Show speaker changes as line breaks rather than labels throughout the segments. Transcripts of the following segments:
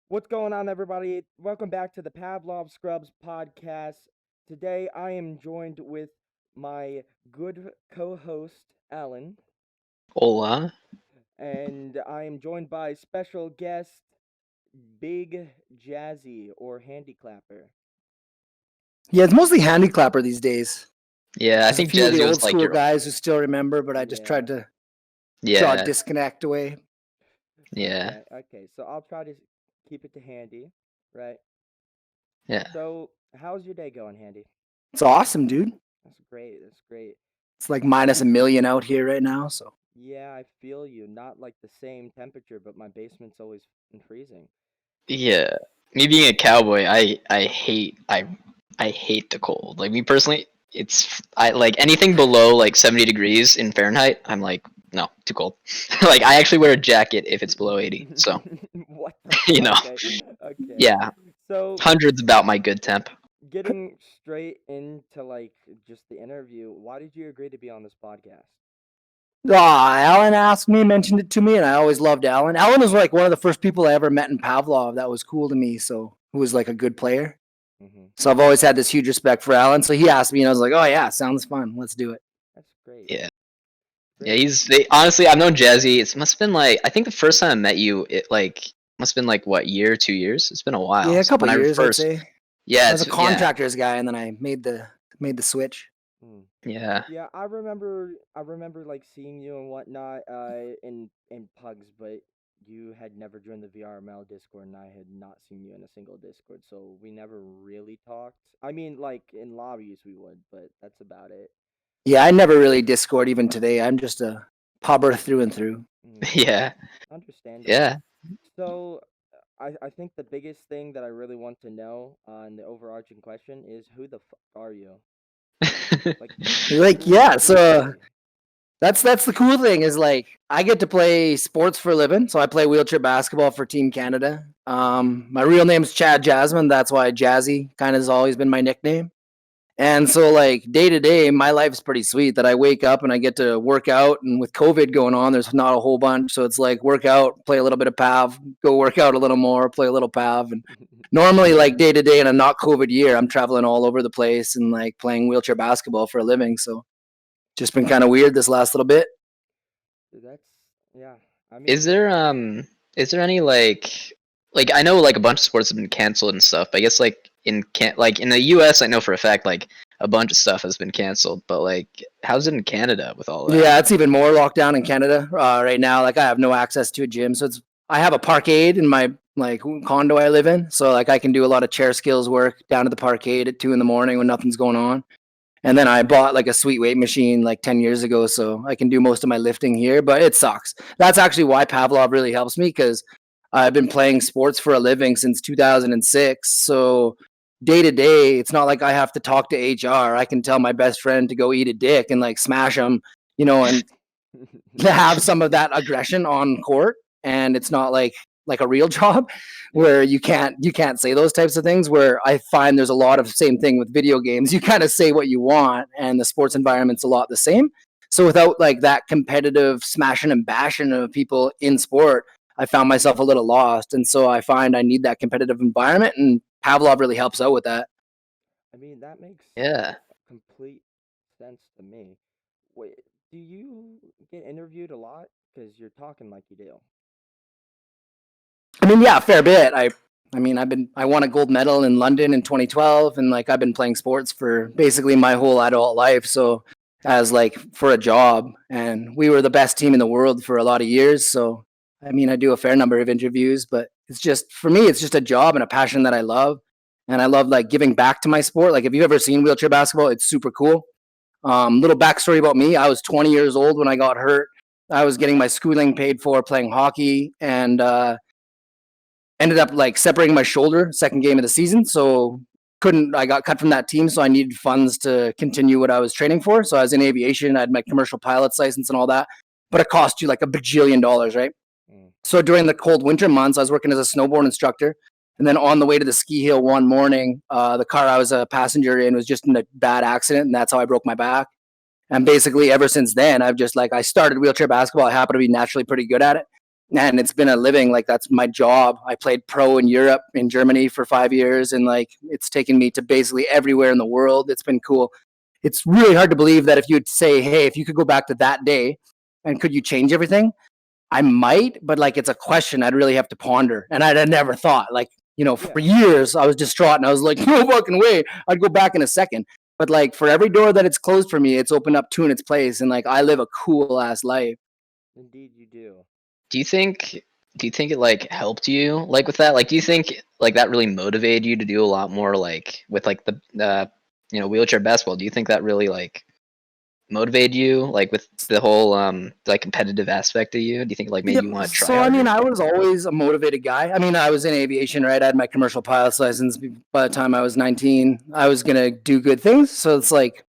What's going on, everybody? Welcome back to the Pavlov Scrubs podcast. Today, I am joined with my good co host, Alan,
Hola.
and I am joined by special guest, Big Jazzy or Handiclapper.
Yeah, it's mostly Handiclapper these days.
Yeah, I
There's a
think
few of the
Jazzy was
old
like
school
your
guys who still remember, but I just
Yeah.
tried to draw a
yeah,
disconnect away.
yeah,
Okay, so I'll try to keep it to Handy, right?
yeah.
So, how's your day going, Handy?
It's awesome, dude.
That's great. That's great.
It's like minus a million out here right now. So
Yeah, I feel you. Not like the same temperature, but my basement's always freezing.
Yeah. Me being a cowboy, I hate the cold. Like me personally, I like anything below like 70 degrees in Fahrenheit, I'm like, no, too cold. Like I actually wear a jacket if it's below 80. So,
What the
you know.
okay. Okay.
Yeah.
So
Hundreds about my good temp.
getting straight into like just the interview, why did you agree to be on this podcast?
Alan asked me, mentioned it to me, and I always loved Alan. Alan was like one of the first people I ever met in Pavlov that was cool to me. So who was like a good player.
Mm-hmm.
So I've always had this huge respect for Alan. So he asked me, and I was like, oh yeah, sounds fun. Let's do it.
That's great.
Yeah. Yeah,
Great.
honestly, I've known Jazzy. It must have been like I think the first time I met you, it like must have been like what year, 2 years? It's been a while.
Yeah, a couple
When I
years, I'd
first,
say.
yeah,
I was a
yeah,
contractors guy, and then I made the switch.
Mm.
yeah.
Yeah, I remember like seeing you and whatnot in Pugs, but you had never joined the VRML Discord and I had not seen you in a single Discord, so we never really talked. I mean like in lobbies we would, but that's about it.
Yeah, I never really Discord even today. I'm just a pubber through and through.
Mm,
Yeah,
understandable.
yeah.
So I think the biggest thing that I really want to know on the overarching question is who the fuck are you? Like
Like,
who
yeah,
are you
so
really?
that's the cool thing is like I get to play sports for a living. So I play wheelchair basketball for Team Canada.
Mm-hmm.
My real name's Chad Jasmine. That's why Jazzy kind of has always been my nickname. And so, like, day to day, my life's pretty sweet that I wake up and I get to work out. And with COVID going on, there's not a whole bunch. So it's like work out, play a little bit of PAV, go work out a little more, play a little PAV. And normally, like, day to day in a not COVID year, I'm traveling all over the place and like playing wheelchair basketball for a living. So just been kind of weird this last little bit.
That's yeah. I
Is
mean,
there is there any like I know like a bunch of sports have been canceled and stuff. But I guess like in the US I know for a fact like a bunch of stuff has been canceled, but like how's it in Canada with all that?
Yeah, it's even more lockdown in Canada right now. Like, I have no access to a gym. So I have a parkade in my like condo I live in. So like I can do a lot of chair skills work down at the parkade at 2 in the morning when nothing's going on. And then I bought like a sweet weight machine like 10 years ago, so I can do most of my lifting here, but it sucks. That's actually why Pavlov really helps me because I've been playing sports for a living since 2006. So day to day, it's not like I have to talk to HR. I can tell my best friend to go eat a dick and like smash him, and to have some of that aggression on court. And it's not like a real job
yeah.
where you can't say those types of things, where I find there's a lot of same thing with video games. You kind of say what you want and the sports environment's a lot the same. So without like that competitive smashing and bashing of people in sport, I found myself a little lost. And so I find I need that competitive environment, and Pavlov really helps out with that.
I mean, that makes
Yeah.
complete sense to me. Wait, do you get interviewed a lot? Because you're talking like you do.
I mean, yeah, a fair bit. I won a gold medal in London in 2012, and like I've been playing sports for basically my whole adult life. So as like for a job, and we were the best team in the world for a lot of years. So I mean, I do a fair number of interviews, but it's just for me, it's just a job and a passion that I love, and I love like giving back to my sport. Like, if you've ever seen wheelchair basketball, it's super cool. Little backstory about me: I was 20 years old when I got hurt. I was getting my schooling paid for playing hockey, and ended up like separating my shoulder second game of the season. So couldn't I got cut from that team, so I needed funds to continue what I was training for. So I was in aviation, I had my commercial pilot's license and all that, but it cost you like a bajillion dollars, right?
Mm.
So during the cold winter months, I was working as a snowboard instructor. And then on the way to the ski hill one morning, the car I was a passenger in was just in a bad accident, and that's how I broke my back. And basically, ever since then, I've just like I started wheelchair basketball. I happen to be naturally pretty good at it. and it's been a living. Like that's my job. I played pro in Europe, in Germany for 5 years, and like it's taken me to basically everywhere in the world. It's been cool. It's really hard to believe that if you'd say, hey, if you could go back to that day and could you change everything? I might, but like it's a question I'd really have to ponder. And I'd have never thought, like, for
Yeah.
years I was distraught and I was like, no fucking way. I'd go back in a second. But like for every door that it's closed for me, it's opened up two in its place. And like I live a cool ass life.
Indeed, you do.
Do you think do you think it like helped you like with that? Like do you think like that really motivated you to do a lot more like with like the wheelchair basketball? Do you think that really like motivated you like with the whole like competitive aspect of you? Do you think like
Yeah,
made you want to try
so I mean,
harder?
I was always a motivated guy. I mean, I was in aviation, right? I had my commercial pilot's license by the time I was 19. I was gonna do good things, so it's like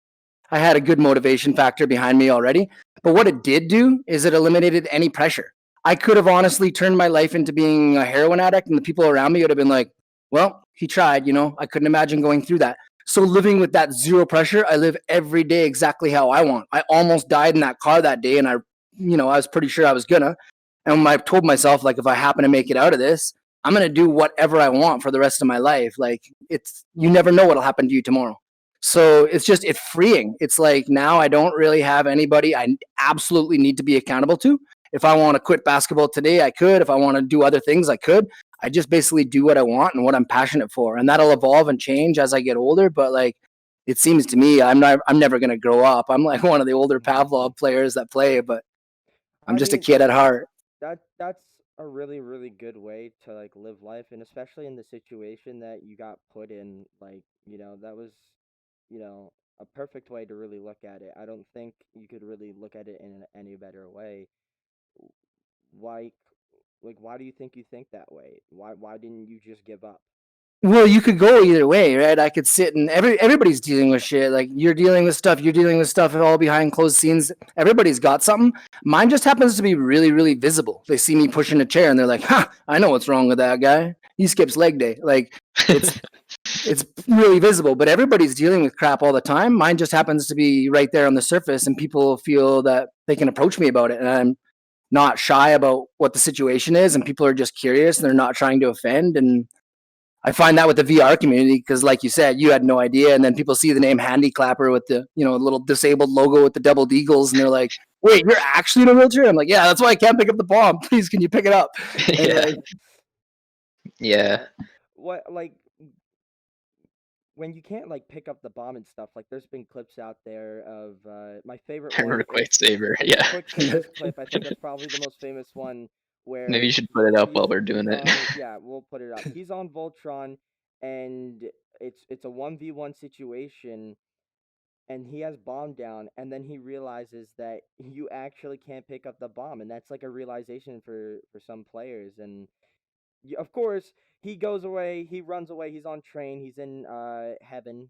I had a good motivation factor behind me already. But what it did do is it eliminated any pressure. I could have honestly turned my life into being a heroin addict, and the people around me would have been like, well, he tried, I couldn't imagine going through that. So living with that zero pressure, I live every day exactly how I want. I almost died in that car that day, and I was pretty sure I was gonna. And I told myself, like, if I happen to make it out of this, I'm gonna do whatever I want for the rest of my life. Like, you never know what'll happen to you tomorrow. So it's freeing. It's like now I don't really have anybody I absolutely need to be accountable to. If I want to quit basketball today, I could. If I want to do other things, I could. I just basically do what I want and what I'm passionate for. And that'll evolve and change as I get older. But like it seems to me I'm never gonna grow up. I'm like one of the older Pavlov players that play, but I'm
I
just a
mean,
kid at heart.
that's a really really good way to like live life, and especially in the situation that you got put in, like, that was, you know, a perfect way to really look at it. I don't think you could really look at it in any better way. Why, like, why do you think that way? Why didn't you just give up?
Well, you could go either way, right? I could sit and everybody's dealing with shit. Like you're dealing with stuff all behind closed scenes. Everybody's got something. Mine just happens to be really, really visible. They see me pushing a chair and they're like, "Ha, I know what's wrong with that guy. He skips leg day." Like it's it's really visible, but everybody's dealing with crap all the time. Mine just happens to be right there on the surface, and people feel that they can approach me about it, and I'm not shy about what the situation is, and people are just curious and they're not trying to offend. And I find that with the VR community because, like you said, you had no idea, and then people see the name Handiclapper with the little disabled logo with the double eagles, and they're like, "Wait, you're actually in a wheelchair?" I'm like, "Yeah, that's why I can't pick up the bomb. Please, can you pick it up?" And
Yeah.
like,
Yeah.
What, like, when you can't like pick up the bomb and stuff, like there's been clips out there of my favorite
I remember
one is
Quick Saver.
the
Yeah.
quick savers clip. I think that's probably the most famous one
Maybe
where
you should put it up
he's
while we're
he's
doing it.
on yeah, we'll put it up. He's on Voltron, and it's a 1v1 situation, and he has bomb down, and then he realizes that you actually can't pick up the bomb, and that's like a realization for some players. And of course, he goes away, he runs away, he's on train, he's in heaven,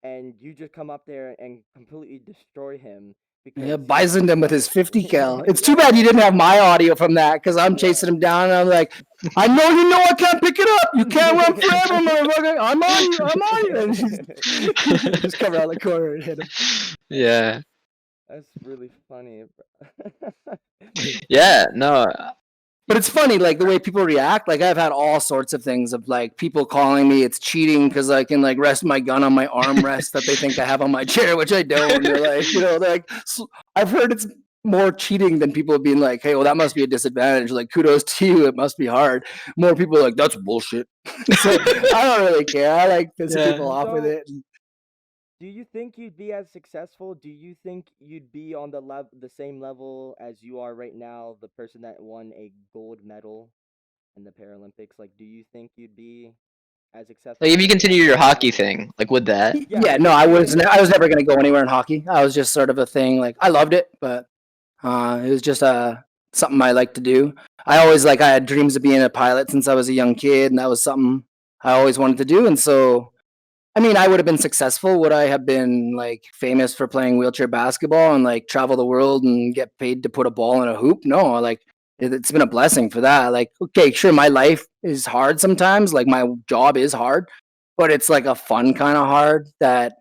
and you just come up there and completely destroy him
yeah,
because
bisoned him with his 50 cal. It's too bad you
yeah,
didn't have my audio from that because I'm
yeah.
chasing him down and I'm like, I know you know I can't pick it up. You can't run forever, motherfucker. I'm on you. I'm on you. And he's just come around the corner and hit him.
that's
Yeah.
that's really funny.
Yeah. No.
But it's funny, like the way people react. Like I've had all sorts of things of like people calling me it's cheating because I can like rest my gun on my armrest that they think I have on my chair, which I don't. They're like, they're like, I've heard it's more cheating than people being like, hey, well, that must be a disadvantage. Like, kudos to you. It must be hard. More people are like, that's bullshit. So I don't really care. I like pissing
Yeah.
people off with
So,
it.
do you think you'd be as successful? Do you think you'd be on the same level as you are right now, the person that won a gold medal in the Paralympics? Like, do you think you'd be as
Like
successful
if you
as
continue your
you are
hockey
now?
thing, like would that?
Yeah,
Yeah,
like
no,
if
I
you
was
can.
I was never going to go anywhere in hockey. I was just sort of a thing. Like I loved it, but it was just something I like to do. I had dreams of being a pilot since I was a young kid, and that was something I always wanted to do. And so, I mean, I would have been successful. Would I have been like famous for playing wheelchair basketball and like travel the world and get paid to put a ball in a hoop? No, like it's been a blessing for that. Like, okay, sure, my life is hard sometimes. Like my job is hard, but it's like a fun kind of hard that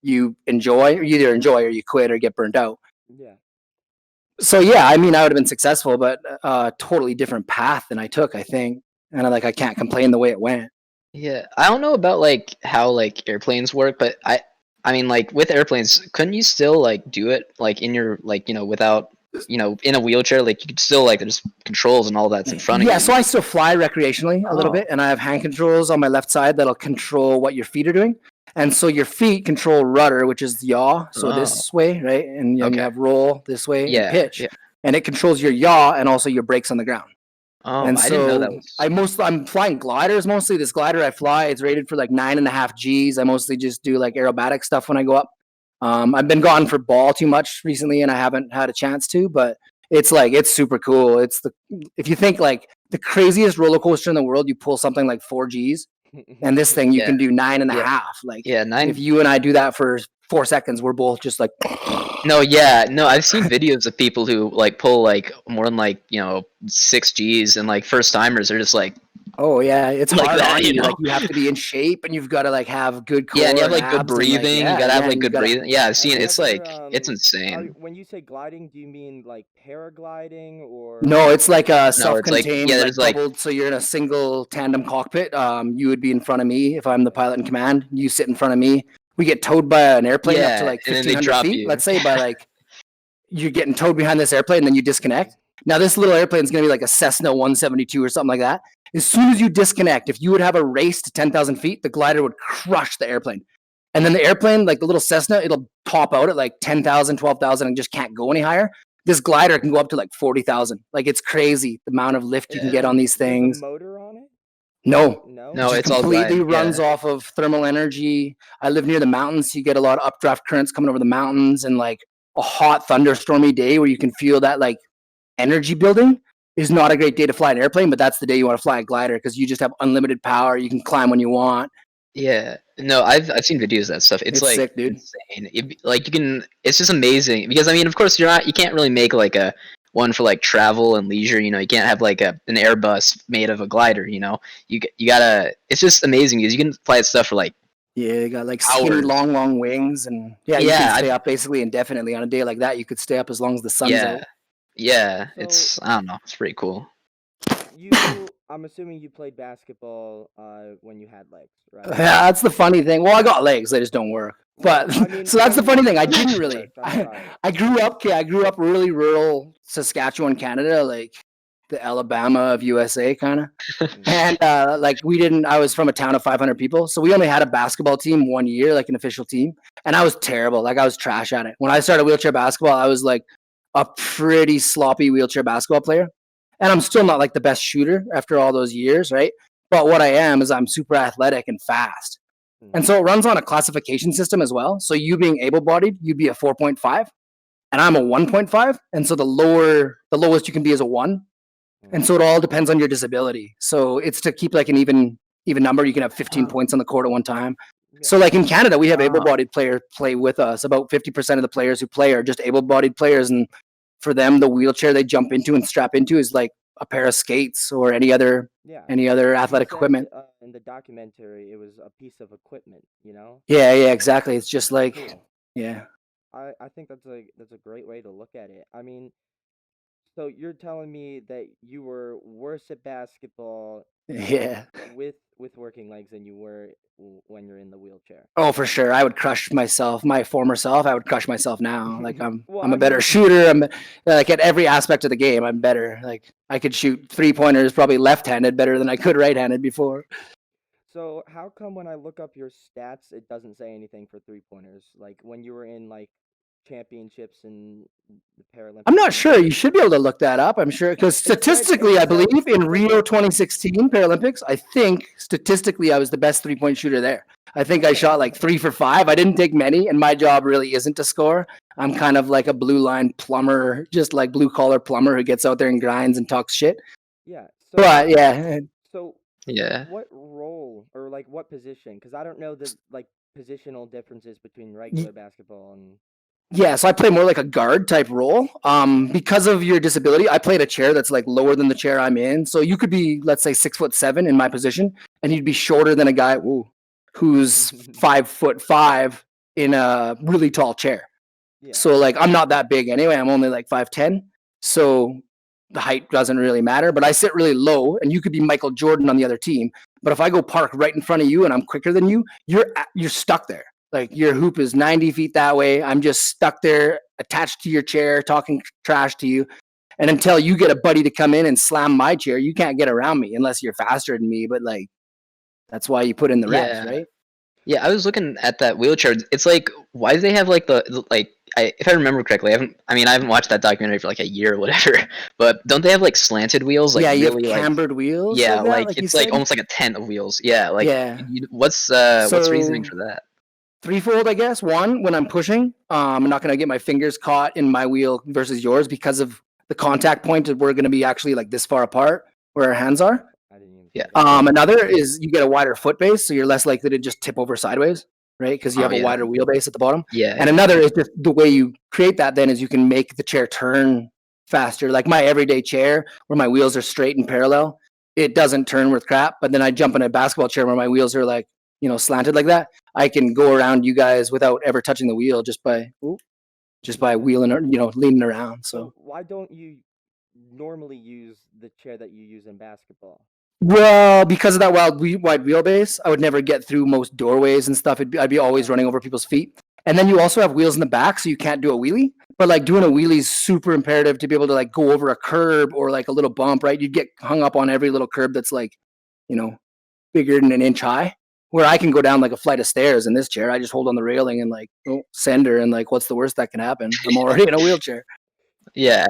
you enjoy. You either enjoy or you quit or get burnt out.
Yeah.
So yeah, I mean, I would have been successful, but totally different path than I took, I think. And I can't complain the way it went.
Yeah, I don't know about like how like airplanes work, but I mean like with airplanes, couldn't you still like do it like in your like without in a wheelchair? Like you could still like there's controls and all that's in front of
Yeah,
you.
so I still fly recreationally a little
Oh,
bit, and I have hand controls on my left side that'll control what your feet are doing. And so your feet control rudder, which is yaw, so
oh,
this way, right? And then you
okay,
have roll this way and
yeah,
pitch.
yeah.
And it controls your yaw and also your brakes on the ground.
Oh,
And
I didn't know
so
that was.
I'm flying gliders mostly. This glider I fly, it's rated for like 9.5 Gs. I mostly just do like aerobatic stuff when I go up. I've been gone for ball too much recently, and I haven't had a chance to. But it's super cool. If you think like the craziest roller coaster in the world, you pull something like 4 Gs, and this thing you
Yeah,
can do nine and a
yeah,
half. Like
yeah.
if
Nine.
you and I do that for 4 seconds, we're both just like.
No, yeah, no. I've seen videos of people who like pull like more than like 6 Gs, and like first timers are just like
Oh yeah, it's
like
hard
that,
on you. Like you have to be in shape, and you've got to like have good
Yeah, and you
core
have
and
like good
abs, and like
breathing. You
yeah,
gotta have
yeah,
like
and you've
good
got to.
breathing. Yeah, I've
Have
seen
you
it's
ever
like it's insane.
when you say gliding, do you mean like paragliding or
No, it's like a
No, it's like
self-contained,
yeah,
like
there's like
bubbled. So you're in a single tandem cockpit. You would be in front of me if I'm the pilot in command. You sit in front of me. We get towed by an airplane up to
yeah,
like
and then they
1,500
drop
feet.
you.
Let's say by like you're getting towed behind this airplane, and then you
Mhm.
disconnect. Now this little airplane is gonna be like a Cessna 172 or something like that. As soon as you disconnect, if you would have a race to 10,000 feet, the glider would crush the airplane. And then the airplane, like the little Cessna, it'll top out at like 10,000, 12,000, and just can't go any higher. This glider can go up to like 40,000. Like it's crazy the amount of lift you can
Yeah.
get on these
There's a
things.
motor on it?
No,
No?
it
No,
just
it's all
completely
glide.
runs
Yeah.
off of thermal energy. I live near the mountains, so you get a lot of updraft currents coming over the mountains, and like a hot thunderstormy day where you can feel that like energy building is not a great day to fly an airplane, but that's the day you want to fly a glider because you just have unlimited power. You can climb when you want.
Yeah. No, I've seen videos of that stuff. It's
It's
like
sick, dude.
insane. Like you can it's just amazing because I mean, of course you can't really make like a one for like travel and leisure, you can't have like an Airbus made of a glider, You gotta it's just amazing because you can fly that stuff for like
Yeah, they got like skinny,
hours.
long, long wings, and yeah, you can
Yeah,
stay up basically indefinitely on a day like that. You could stay up as long as the sun's
yeah.
out.
Yeah,
So
I don't know, it's pretty cool.
I'm assuming you played basketball when you had legs, right?
Yeah, that's the funny thing. Well, I got legs; they just don't work.
Well,
But
I mean,
so that's the funny thing. I
my
didn't
legs
really.
work. I'm sorry.
I grew up. Okay, I grew up really rural Saskatchewan, Canada, like the Alabama of USA, kind of.
Mhm.
And like we didn't. I was from a town of 500 people, so we only had a basketball team 1 year, like an official team. And I was terrible. Like I was trash at it. When I started wheelchair basketball, I was like a pretty sloppy wheelchair basketball player. And I'm still not like the best shooter after all those years, right? But what I am is I'm super athletic and fast. And
Mhm.
so it runs on a classification system as well. So you being able-bodied, you'd be a 4.5, and I'm a 1.5. And so the lowest you can be is a 1. And
Mhm.
so it all depends on your disability. So it's to keep like an even number. You can have 15
Oh,
points on the court at one time.
Yeah.
So like in Canada, we have
oh,
able-bodied players play with us. About 50% of the players who play are just able-bodied players, and for them, the wheelchair they jump into and strap into is like a pair of skates or
Yeah.
any other
You
athletic
said
equipment.
in the documentary it was a piece of equipment, you know?
Yeah, yeah, exactly. It's just like
Cool.
yeah,
I think that's a great way to look at it. I mean, so you're telling me that you were worse at basketball
yeah.
with working legs than you were when you're in the wheelchair.
Oh, for sure. I would crush myself, my former self. I would crush myself now. Like
Well,
I'm
I
a better
mean,
shooter. I'm like at every aspect of the game. I'm better. Like I could shoot 3-pointers probably left-handed better than I could right-handed before.
so how come when I look up your stats, it doesn't say anything for three pointers? Like when you were in like championships and the
I'm
Paralympics
not
and
sure.
everything.
You should be able to look that up. I'm sure because statistically,
It
I
said
believe in Rio
statistic.
2016 Paralympics, I think statistically I was the best 3-point shooter there. I think I shot like 3 for 5. I didn't take many, and my job really isn't to score. I'm kind of like a blue line plumber, just like blue collar plumber who gets out there and grinds and talks shit.
Yeah.
But yeah,
So
yeah.
what role or like what position? Because I don't know the like positional differences between regular basketball and.
yeah, so I play more like a guard type role. Because of your disability, I play at a chair that's like lower than the chair I'm in. So you could be, let's say, 6'7" in my position, and you'd be shorter than a guy who's 5'5" in a really tall chair.
Yeah.
So like I'm not that big anyway. I'm only like 5'10". So the height doesn't really matter. But I sit really low, and you could be Michael Jordan on the other team. But if I go park right in front of you and I'm quicker than you, you're stuck there. Like your hoop is 90 feet that way. I'm just stuck there, attached to your chair, talking trash to you. And until you get a buddy to come in and slam my chair, you can't get around me unless you're faster than me. But like that's why you put in the reps,
Yeah.
right?
Yeah, I was looking at that wheelchair. It's like, why do they have like like if I remember correctly, I haven't watched that documentary for like a year or whatever, but don't they have like slanted wheels, like
Yeah, you have
really like,
cambered wheels
yeah,
like that,
like
like you
it's like
said.
almost like a tent of wheels. Yeah, like
Yeah.
what's reasoning
So
for that?
threefold, I guess. One, when I'm pushing, I'm not going to get my fingers caught in my wheel versus yours because of the contact point. We're going to be actually like this far apart where our hands are.
I didn't even
Yeah.
think of that.
Another is you get a wider foot base, so you're less likely to just tip over sideways, right? Because you
Oh
have a
yeah,
wider wheelbase at the bottom.
yeah,
And
yeah.
another is just the way you create that. Then is you can make the chair turn faster. Like my everyday chair, where my wheels are straight and parallel, it doesn't turn worth crap. But then I jump in a basketball chair where my wheels are like slanted like that. I can go around you guys without ever touching the wheel just by wheeling or leaning around.
So
So
why don't you normally use the chair that you use in basketball?
well, because of that wide wheelbase, I would never get through most doorways and stuff. I'd be always running over people's feet. And then you also have wheels in the back, so you can't do a wheelie. But like doing a wheelie is super imperative to be able to like go over a curb or like a little bump, right? You'd get hung up on every little curb that's like, bigger than an inch high. Where I can go down like a flight of stairs in this chair, I just hold on the railing and like send her, and like, what's the worst that can happen? I'm already in a wheelchair.
Yeah.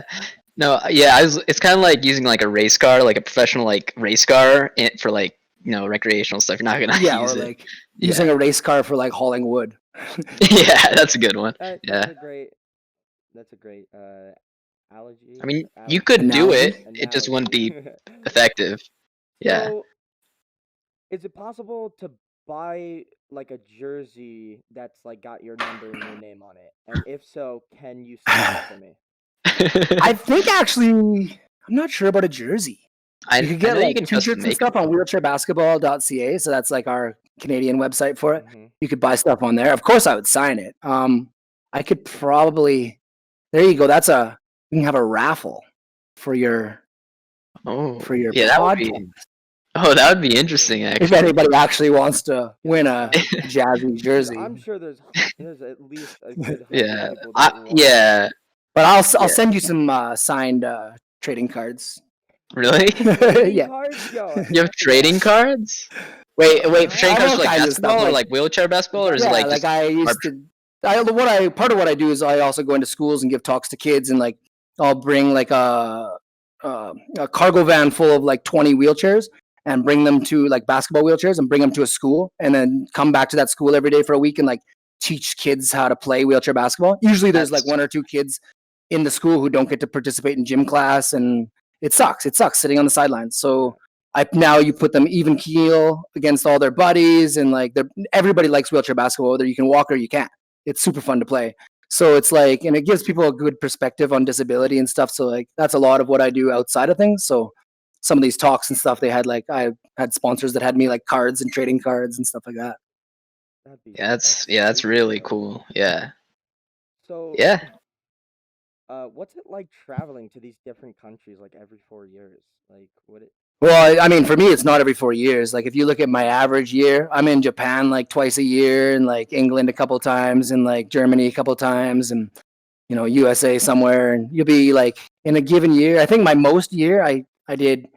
No, yeah, it's kind of like using like a race car, like a professional like race car for like, recreational stuff. You're not gonna
Yeah, or
use it.
like using
Yeah.
a race car for like hauling wood.
Yeah, that's a good one.
That's
Yeah.
a great. That's a great allergy.
I mean, you
Allergy.
could do
Analogy.
it. It just wouldn't
Analogy.
be effective. Yeah.
So, is it possible to buy like a jersey that's like got your number and your name on it? And if so, can you sign it for me?
I think actually, I'm not sure about a jersey. You could
I
get
know you
like
can custom
t-shirts and
make
stuff
them.
on wheelchairbasketball.ca. So that's like our Canadian website for it.
Mm-hmm.
You could buy stuff on there. Of course, I would sign it. I could probably. There you go. You can have a raffle for your
Oh,
for your
yeah,
podcast.
that would be interesting
If
actually.
anybody actually wants to win a Jazzy jersey,
I'm sure there's at least a good 100
Yeah.
people that want.
Yeah.
but I'll
Yeah.
send you some signed trading cards.
Really?
Trading
Yeah.
cards, yo.
You have
Heck
trading
yeah.
cards? Wait, trading
I have
cards
all
for like
kinds of stuff.
basketball or like wheelchair basketball, or is it like
Like
just
I used to. Part of what I do is I also go into schools and give talks to kids, and like I'll bring like a cargo van full of like 20 wheelchairs and bring them to like basketball wheelchairs and bring them to a school, and then come back to that school every day for a week and like teach kids how to play wheelchair basketball. Usually there's like
that's
one or two kids in the school who don't get to participate in gym class, and it sucks. It sucks sitting on the sidelines. So now you put them even keel against all their buddies, and like everybody likes wheelchair basketball, whether you can walk or you can't. It's super fun to play. So it's like, and it gives people a good perspective on disability and stuff. So like that's a lot of what I do outside of things. So some of these talks and stuff, I had sponsors that had me like cards and trading cards and stuff like that.
that's really
dope.
cool. Yeah.
So,
Yeah.
what's it like traveling to these different countries like every 4 years? Like, would it?
Well, I mean, for me, it's not every 4 years. Like, if you look at my average year, I'm in Japan like twice a year, and like England a couple times, and like Germany a couple times, and USA somewhere. And you'll be like in a given year. I think my most year, I did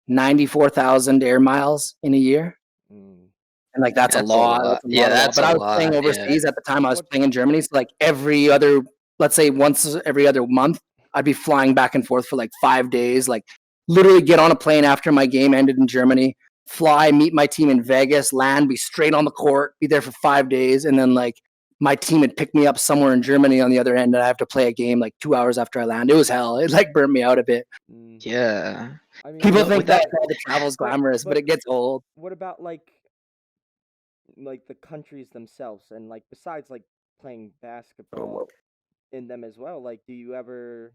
94,000 air miles in a year,
Mm.
and like that's a
That's a
lot.
lot.
That's a
Yeah,
lot, a lot.
that's
But
a
I was playing
lot. Yeah.
overseas at the time. I was
What?
playing in Germany, so like every other, let's say once every other month, I'd be flying back and forth for like 5 days. Like literally get on a plane after my game ended in Germany, fly, meet my team in Vegas, land, be straight on the court, be there for 5 days, and then like my team had picked me up somewhere in Germany on the other end, and I have to play a game like 2 hours after I land. It was hell. It like burnt me out a bit.
Mm.
Yeah.
I mean,
People
With
think
that,
that all the travel's
but
glamorous, but
but
it gets old.
what about like the countries themselves and like besides like playing basketball in them as well? Like, do you ever?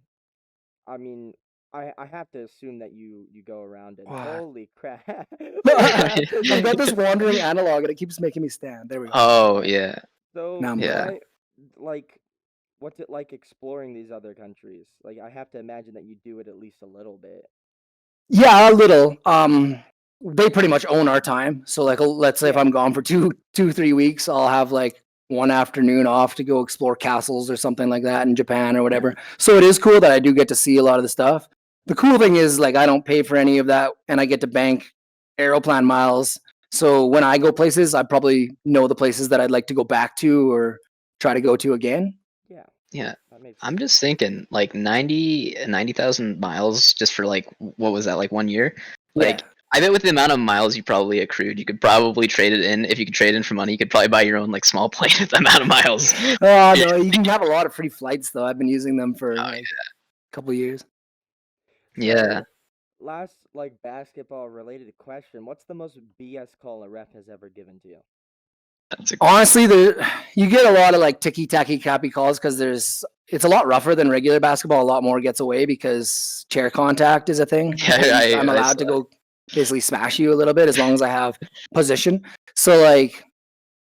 I mean, I have to assume that you go around and holy crap, holy crap.
I've got this wandering analog and it keeps making me stand. There we go.
oh yeah.
So
Now I'm
when
good.
Yeah.
I like what's it like exploring these other countries? Like, I have to imagine that you do it at least a little bit.
Yeah, a little. They pretty much own our time. So like, let's say if
Yeah.
I'm gone for 3 weeks, I'll have like one afternoon off to go explore castles or something like that in Japan or whatever. So it is cool that I do get to see a lot of the stuff. The cool thing is like I don't pay for any of that, and I get to bank Aeroplan miles. So when I go places, I probably know the places that I'd like to go back to or try to go to again.
Yeah,
Yeah.
that makes
I'm
sense.
just thinking like 90,000 miles just for like what was that, like 1 year?
Yeah.
Like I bet with the amount of miles you probably accrued, you could probably trade it in. If you could trade in for money, you could probably buy your own like small plane with the amount of miles.
Oh
Yeah.
no, you can have a lot of free flights though. I've been using them for
Oh,
like a couple years.
yeah.
So, last like basketball related question: what's the most BS call a ref has ever given to you?
That's a
Honestly, you get a lot of like ticky tacky crappy calls because it's a lot rougher than regular basketball. A lot more gets away because chair contact is a thing.
yeah,
I'm
I
allowed
saw
to go basically smash you a little bit as long as I have position. So like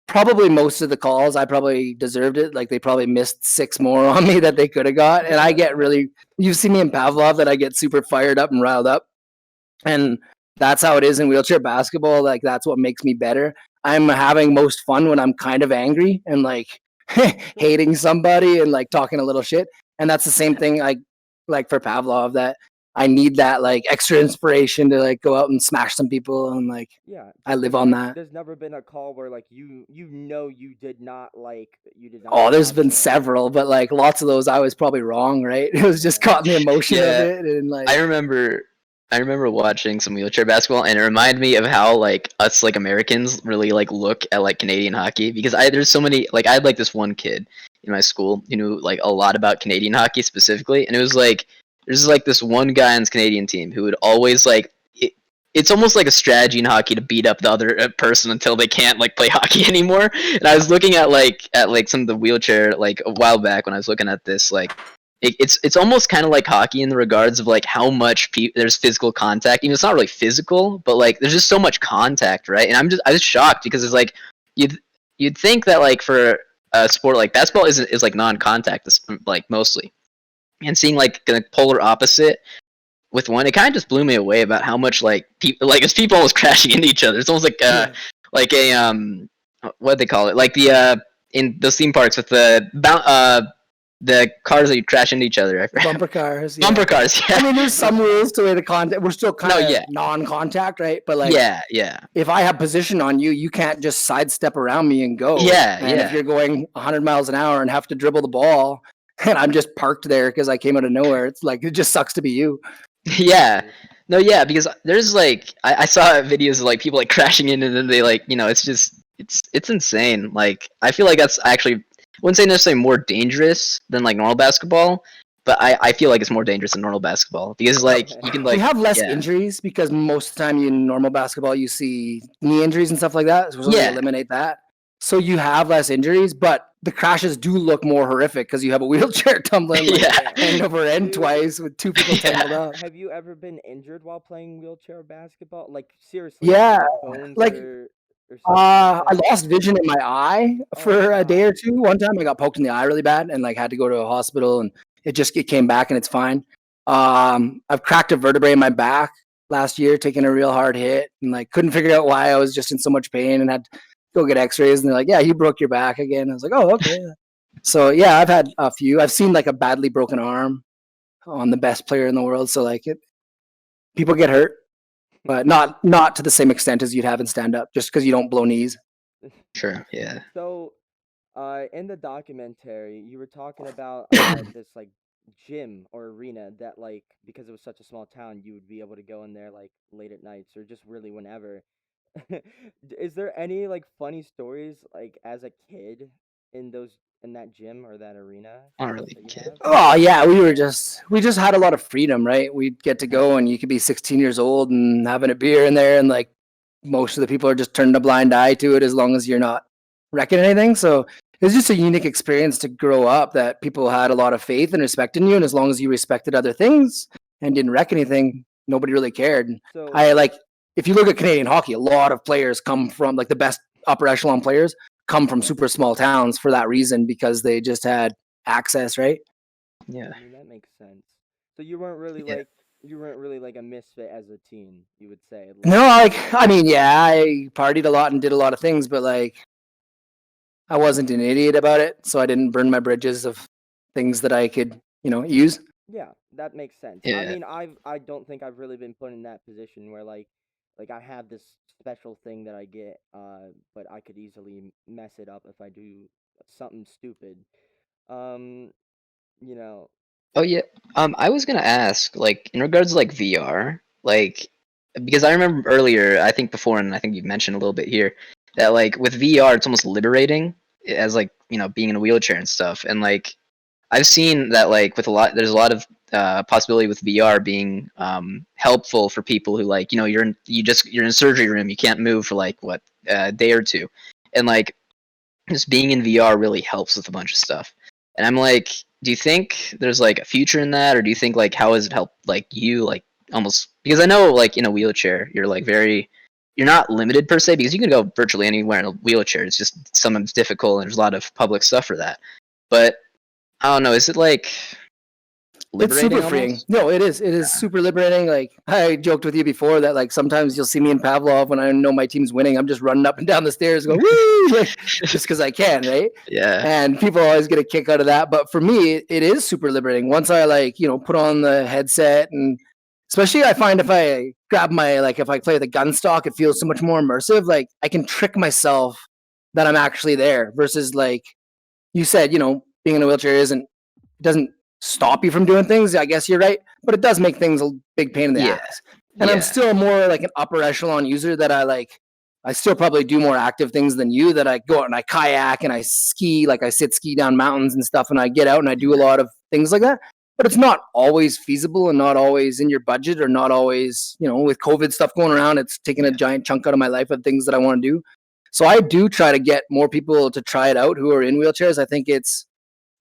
probably most of the calls I probably deserved it. Like they probably missed 6 more on me that they could have got. And I get really you've seen me in Pavlov that I get super fired up and riled up. And that's how it is in wheelchair basketball. Like that's what makes me better. I'm having most fun when I'm kind of angry and like hating somebody and like talking a little shit. And that's the same thing I like for Pavlov that I need that like extra inspiration to like go out and smash some people and like
Yeah,
I live
there's
on that.
there's never been a call where like you did not
Oh, there's
smash
been
someone.
several, but like lots of those I was probably wrong, right? It was just
Yeah.
caught in the emotion of
Yeah,
it and like
I remember I remember watching some wheelchair basketball and it reminded me of how like us like Americans really like look at like Canadian hockey because there's so many like I had like this one kid in my school who knew like a lot about Canadian hockey specifically and it was like there's like this one guy on this Canadian team who would always like it's almost like a strategy in hockey to beat up the other person until they can't like play hockey anymore. And I was looking at like some of the wheelchair like a while back when I was looking at this like it's almost kind of like hockey in the regards of like how much there's physical contact. Even it's not really physical, but like there's just so much contact, right? And I was shocked because it's like you'd think that like for a sport like basketball is like non-contact, like mostly, and seeing like the polar opposite with one, it kind of just blew me away about how much like people like it's people almost crashing into each other. It's almost like a what they call it, like the in those theme parks with the cars that you crash into each other. I forgot.
bumper cars. Yeah.
Bumper cars. Yeah.
I mean, there's some rules to the way the contact. We're still kind
No,
of
yeah.
non-contact, right? But like,
Yeah.
if I have position on you, you can't just sidestep around me and go.
Yeah,
And if
yeah.
you're going 100 miles an hour and have to dribble the ball, and I'm just parked there because I came out of nowhere, it's like it just sucks to be you.
Yeah. No, yeah, because there's like I saw videos of like people like crashing in and then they like it's just it's insane. Like I feel like that's actually I wouldn't say necessarily more dangerous than like normal basketball, but I feel like it's more dangerous than normal basketball because like you can
We
like
have less
yeah
injuries because most of the time in normal basketball you see knee injuries and stuff like that. So we
Yeah.
eliminate that. So you have less injuries, but the crashes do look more horrific because you have a wheelchair tumbling like
Yeah.
end over end
Dude,
twice with two people
Yeah.
tangled up.
have you ever been injured while playing wheelchair basketball? Like seriously,
Yeah,
like bones
like
or something like
I
that?
lost vision in my eye
Oh
for a day
God.
or two. One time I got poked in the eye really bad and like had to go to a hospital and it came back and it's fine. I've cracked a vertebrae in my back last year, taking a real hard hit and like couldn't figure out why I was just in so much pain and had to go get x-rays and they're like, yeah, you broke your back again. I was like, oh, okay. So yeah, I've had a few. I've seen like a badly broken arm on the best player in the world. So like people get hurt, but not to the same extent as you'd have in stand up, just because you don't blow knees.
Sure. Yeah.
So, in the documentary, you were talking about this like gym or arena that like because it was such a small town, you would be able to go in there like late at nights or just really whenever. Is there any like funny stories like as a kid in those in that gym or that arena
Not really
that you
kid.
have?
Oh yeah, we just had a lot of freedom, right? We'd get to go and you could be 16 years old and having a beer in there and like most of the people are just turning a blind eye to it as long as you're not wrecking anything. So it was just a unique experience to grow up that people had a lot of faith and respect in you. And as long as you respected other things and didn't wreck anything, nobody really cared. And
So,
I like, if you look at Canadian hockey, a lot of players come from like the best upper echelon players come from super small towns for that reason because they just had access, right?
Yeah.
I mean, that makes sense. So you weren't really
Yeah.
like a misfit as a teen, you would say.
No, like I mean, yeah, I partied a lot and did a lot of things, but like I wasn't an idiot about it, so I didn't burn my bridges of things that I could, use.
Yeah, that makes sense. I
Yeah.
mean, I don't think I've really been put in that position where like I have this special thing that I get, but I could easily mess it up if I do something stupid. Um, you know,
Oh yeah. I was gonna ask, like, in regards to like VR, like, because I remember earlier, I think before, and I think you mentioned a little bit here, that like with VR, it's almost liberating as like being in a wheelchair and stuff, and like I've seen that like there's a lot of possibility with VR being helpful for people who like you're in a surgery room, you can't move for like what a day or two, and like just being in VR really helps with a bunch of stuff. And I'm like, do you think there's like a future in that, or do you think like how has it helped like you like almost because I know like in a wheelchair you're not limited per se because you can go virtually anywhere in a wheelchair. It's just sometimes difficult and there's a lot of public stuff for that. But I don't know, is it like
It's super
liberating
freeing.
almost?
No, it is. It is super liberating. Like I joked with you before that like sometimes you'll see me in Pavlov when I know my team's winning. I'm just running up and down the stairs going woo, like, just because I can, right?
Yeah.
And people always get a kick out of that. But for me, it is super liberating. Once I like put on the headset, and especially I find if I grab my if I play the gun stock, it feels so much more immersive. Like I can trick myself that I'm actually there versus like you said, being in a wheelchair doesn't stop you from doing things. I guess you're right, but it does make things a big pain in the
Yeah.
ass. And I'm
Yeah.
still more like an upper echelon user that I like. I still probably do more active things than you. That I go out and I kayak and I ski, like I sit ski down mountains and stuff, and I get out and I do a lot of things like that. But it's not always feasible and not always in your budget or not always, with COVID stuff going around, it's taking a giant chunk out of my life of things that I want to do. So I do try to get more people to try it out who are in wheelchairs. I think it's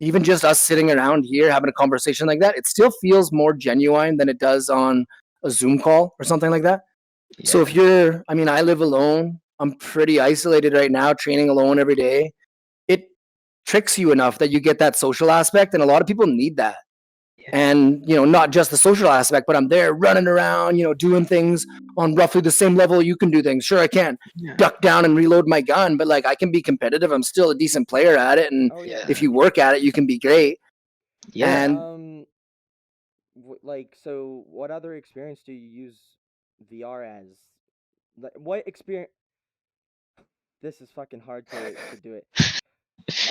even just us sitting around here having a conversation like that, it still feels more genuine than it does on a Zoom call or something like that. So if I live alone, I'm pretty isolated right now, training alone every day. It tricks you enough that you get that social aspect, and a lot of people need that. And not just the social aspect, but I'm there running around, doing things on roughly the same level you can do things. Sure, I can't
Yeah.
duck down and reload my gun, but like I can be competitive. I'm still a decent player at it, and
oh yeah,
if you work at it, you can be great.
Yeah.
And
like so, what other experience do you use VR as? Like, what experience? This is fucking hard to do it.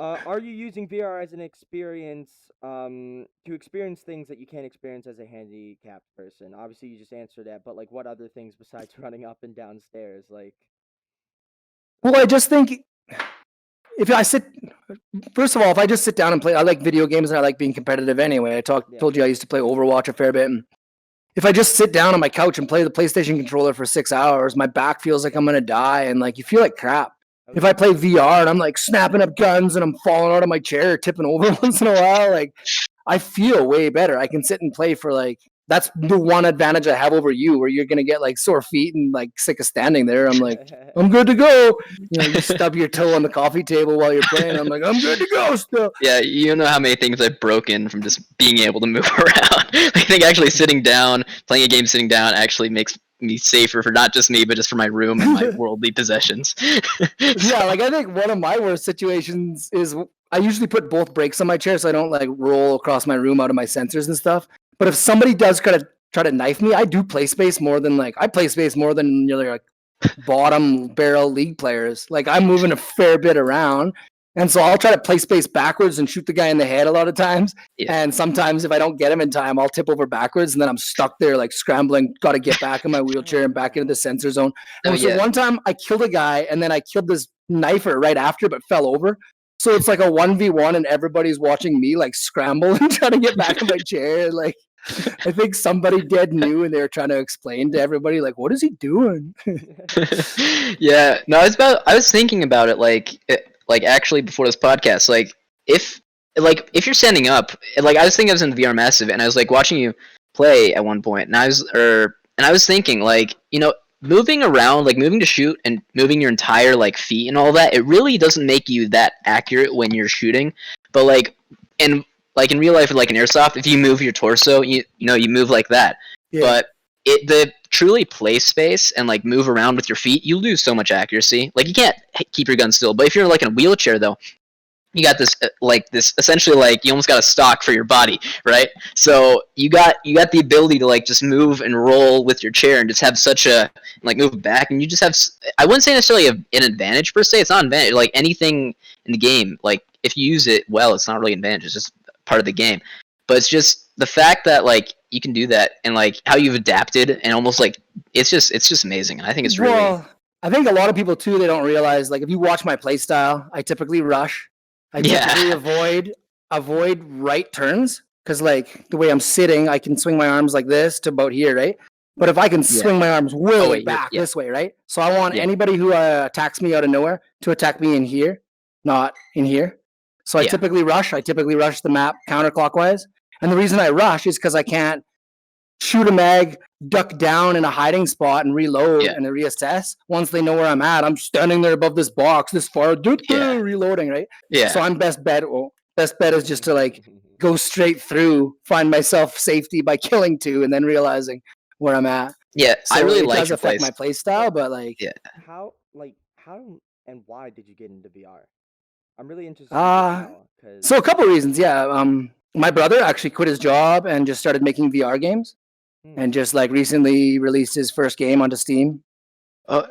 Are you using VR as an experience to experience things that you can't experience as a handicapped person? Obviously, you just answered that, but like, what other things besides running up and down stairs? Like,
well, I just think if I sit, first of all, if I just sit down and play, I like video games and I like being competitive anyway.
yeah,
Told you I used to play Overwatch a fair bit. And if I just sit down on my couch and play the PlayStation controller for 6 hours, my back feels like I'm gonna die, and like you feel like crap.
oh
If
yeah,
I play VR and I'm like snapping up guns and I'm falling out of my chair, tipping over once in a while, like I feel way better. I can sit and play for like that's the one advantage I have over you, where you're gonna get like sore feet and like sick of standing there. I'm like, I'm good to go. You stub your toe on the coffee table while you're playing. I'm like, I'm good to go still.
Yeah, you know how many things I've broken from just being able to move around. I think actually sitting down, playing a game sitting down actually makes me safer for not just me, but just for my room and my worldly possessions. So,
Yeah, like I think one of my worst situations is I usually put both brakes on my chair so I don't like roll across my room out of my sensors and stuff. But if somebody does try to knife me, I do play space more than I play space more than like bottom barrel league players. Like I'm moving a fair bit around. And so I'll try to play space backwards and shoot the guy in the head a lot of times.
yeah.
And sometimes if I don't get him in time, I'll tip over backwards and then I'm stuck there like scrambling, got to get back in my wheelchair and back into the sensor zone.
Oh
And so
yeah.
one time I killed a guy and then I killed this knifer right after, but fell over. So it's like a 1v1 and everybody's watching me like scramble and try to get back in my chair. Like I think somebody dead knew and they were trying to explain to everybody, like, what is he doing?
Yeah. No, I was thinking about it like actually before this podcast, if you're standing up, like I was thinking I was in VR Massive and I was like watching you play at one point and I was thinking like, moving around, like moving to shoot and moving your entire like feet and all that, it really doesn't make you that accurate when you're shooting. But like and like in real life, like in airsoft, if you move your torso, you move like that.
Yeah.
But the truly play space and like move around with your feet, you lose so much accuracy. Like you can't keep your gun still. But if you're like in a wheelchair though, you got this this essentially like you almost got a stock for your body, right? So you got the ability to like just move and roll with your chair and just have such a like move back, and you just have, I wouldn't say necessarily an advantage per se. It's not an advantage. Like anything in the game, like if you use it well, it's not really an advantage. It's just part of the game. But it's just the fact that like you can do that and like how you've adapted and almost like it's just amazing. And I think it's really
Well, I think a lot of people too, they don't realize, like if you watch my play style, I typically rush. I typically avoid right turns because like the way I'm sitting, I can swing my arms like this to about here, right? But if I can swing my arms way back this way, right? So I want anybody who attacks me out of nowhere to attack me in here, not in here. So I typically rush. I typically rush the map counterclockwise. And the reason I rush is because I can't shoot a mag, duck down in a hiding spot and reload and then reassess. Once they know where I'm at, I'm standing there above this box, this far, reloading, right? Yeah. So I'm best bet is just to like go straight through, find myself safety by killing two, and then realizing where I'm at.
Yeah, so I really like your
affect my play style, but like
how and why did you get into VR? I'm really interested. So
a couple reasons, yeah. My brother actually quit his job and just started making VR games. And just like recently released his first game onto Steam.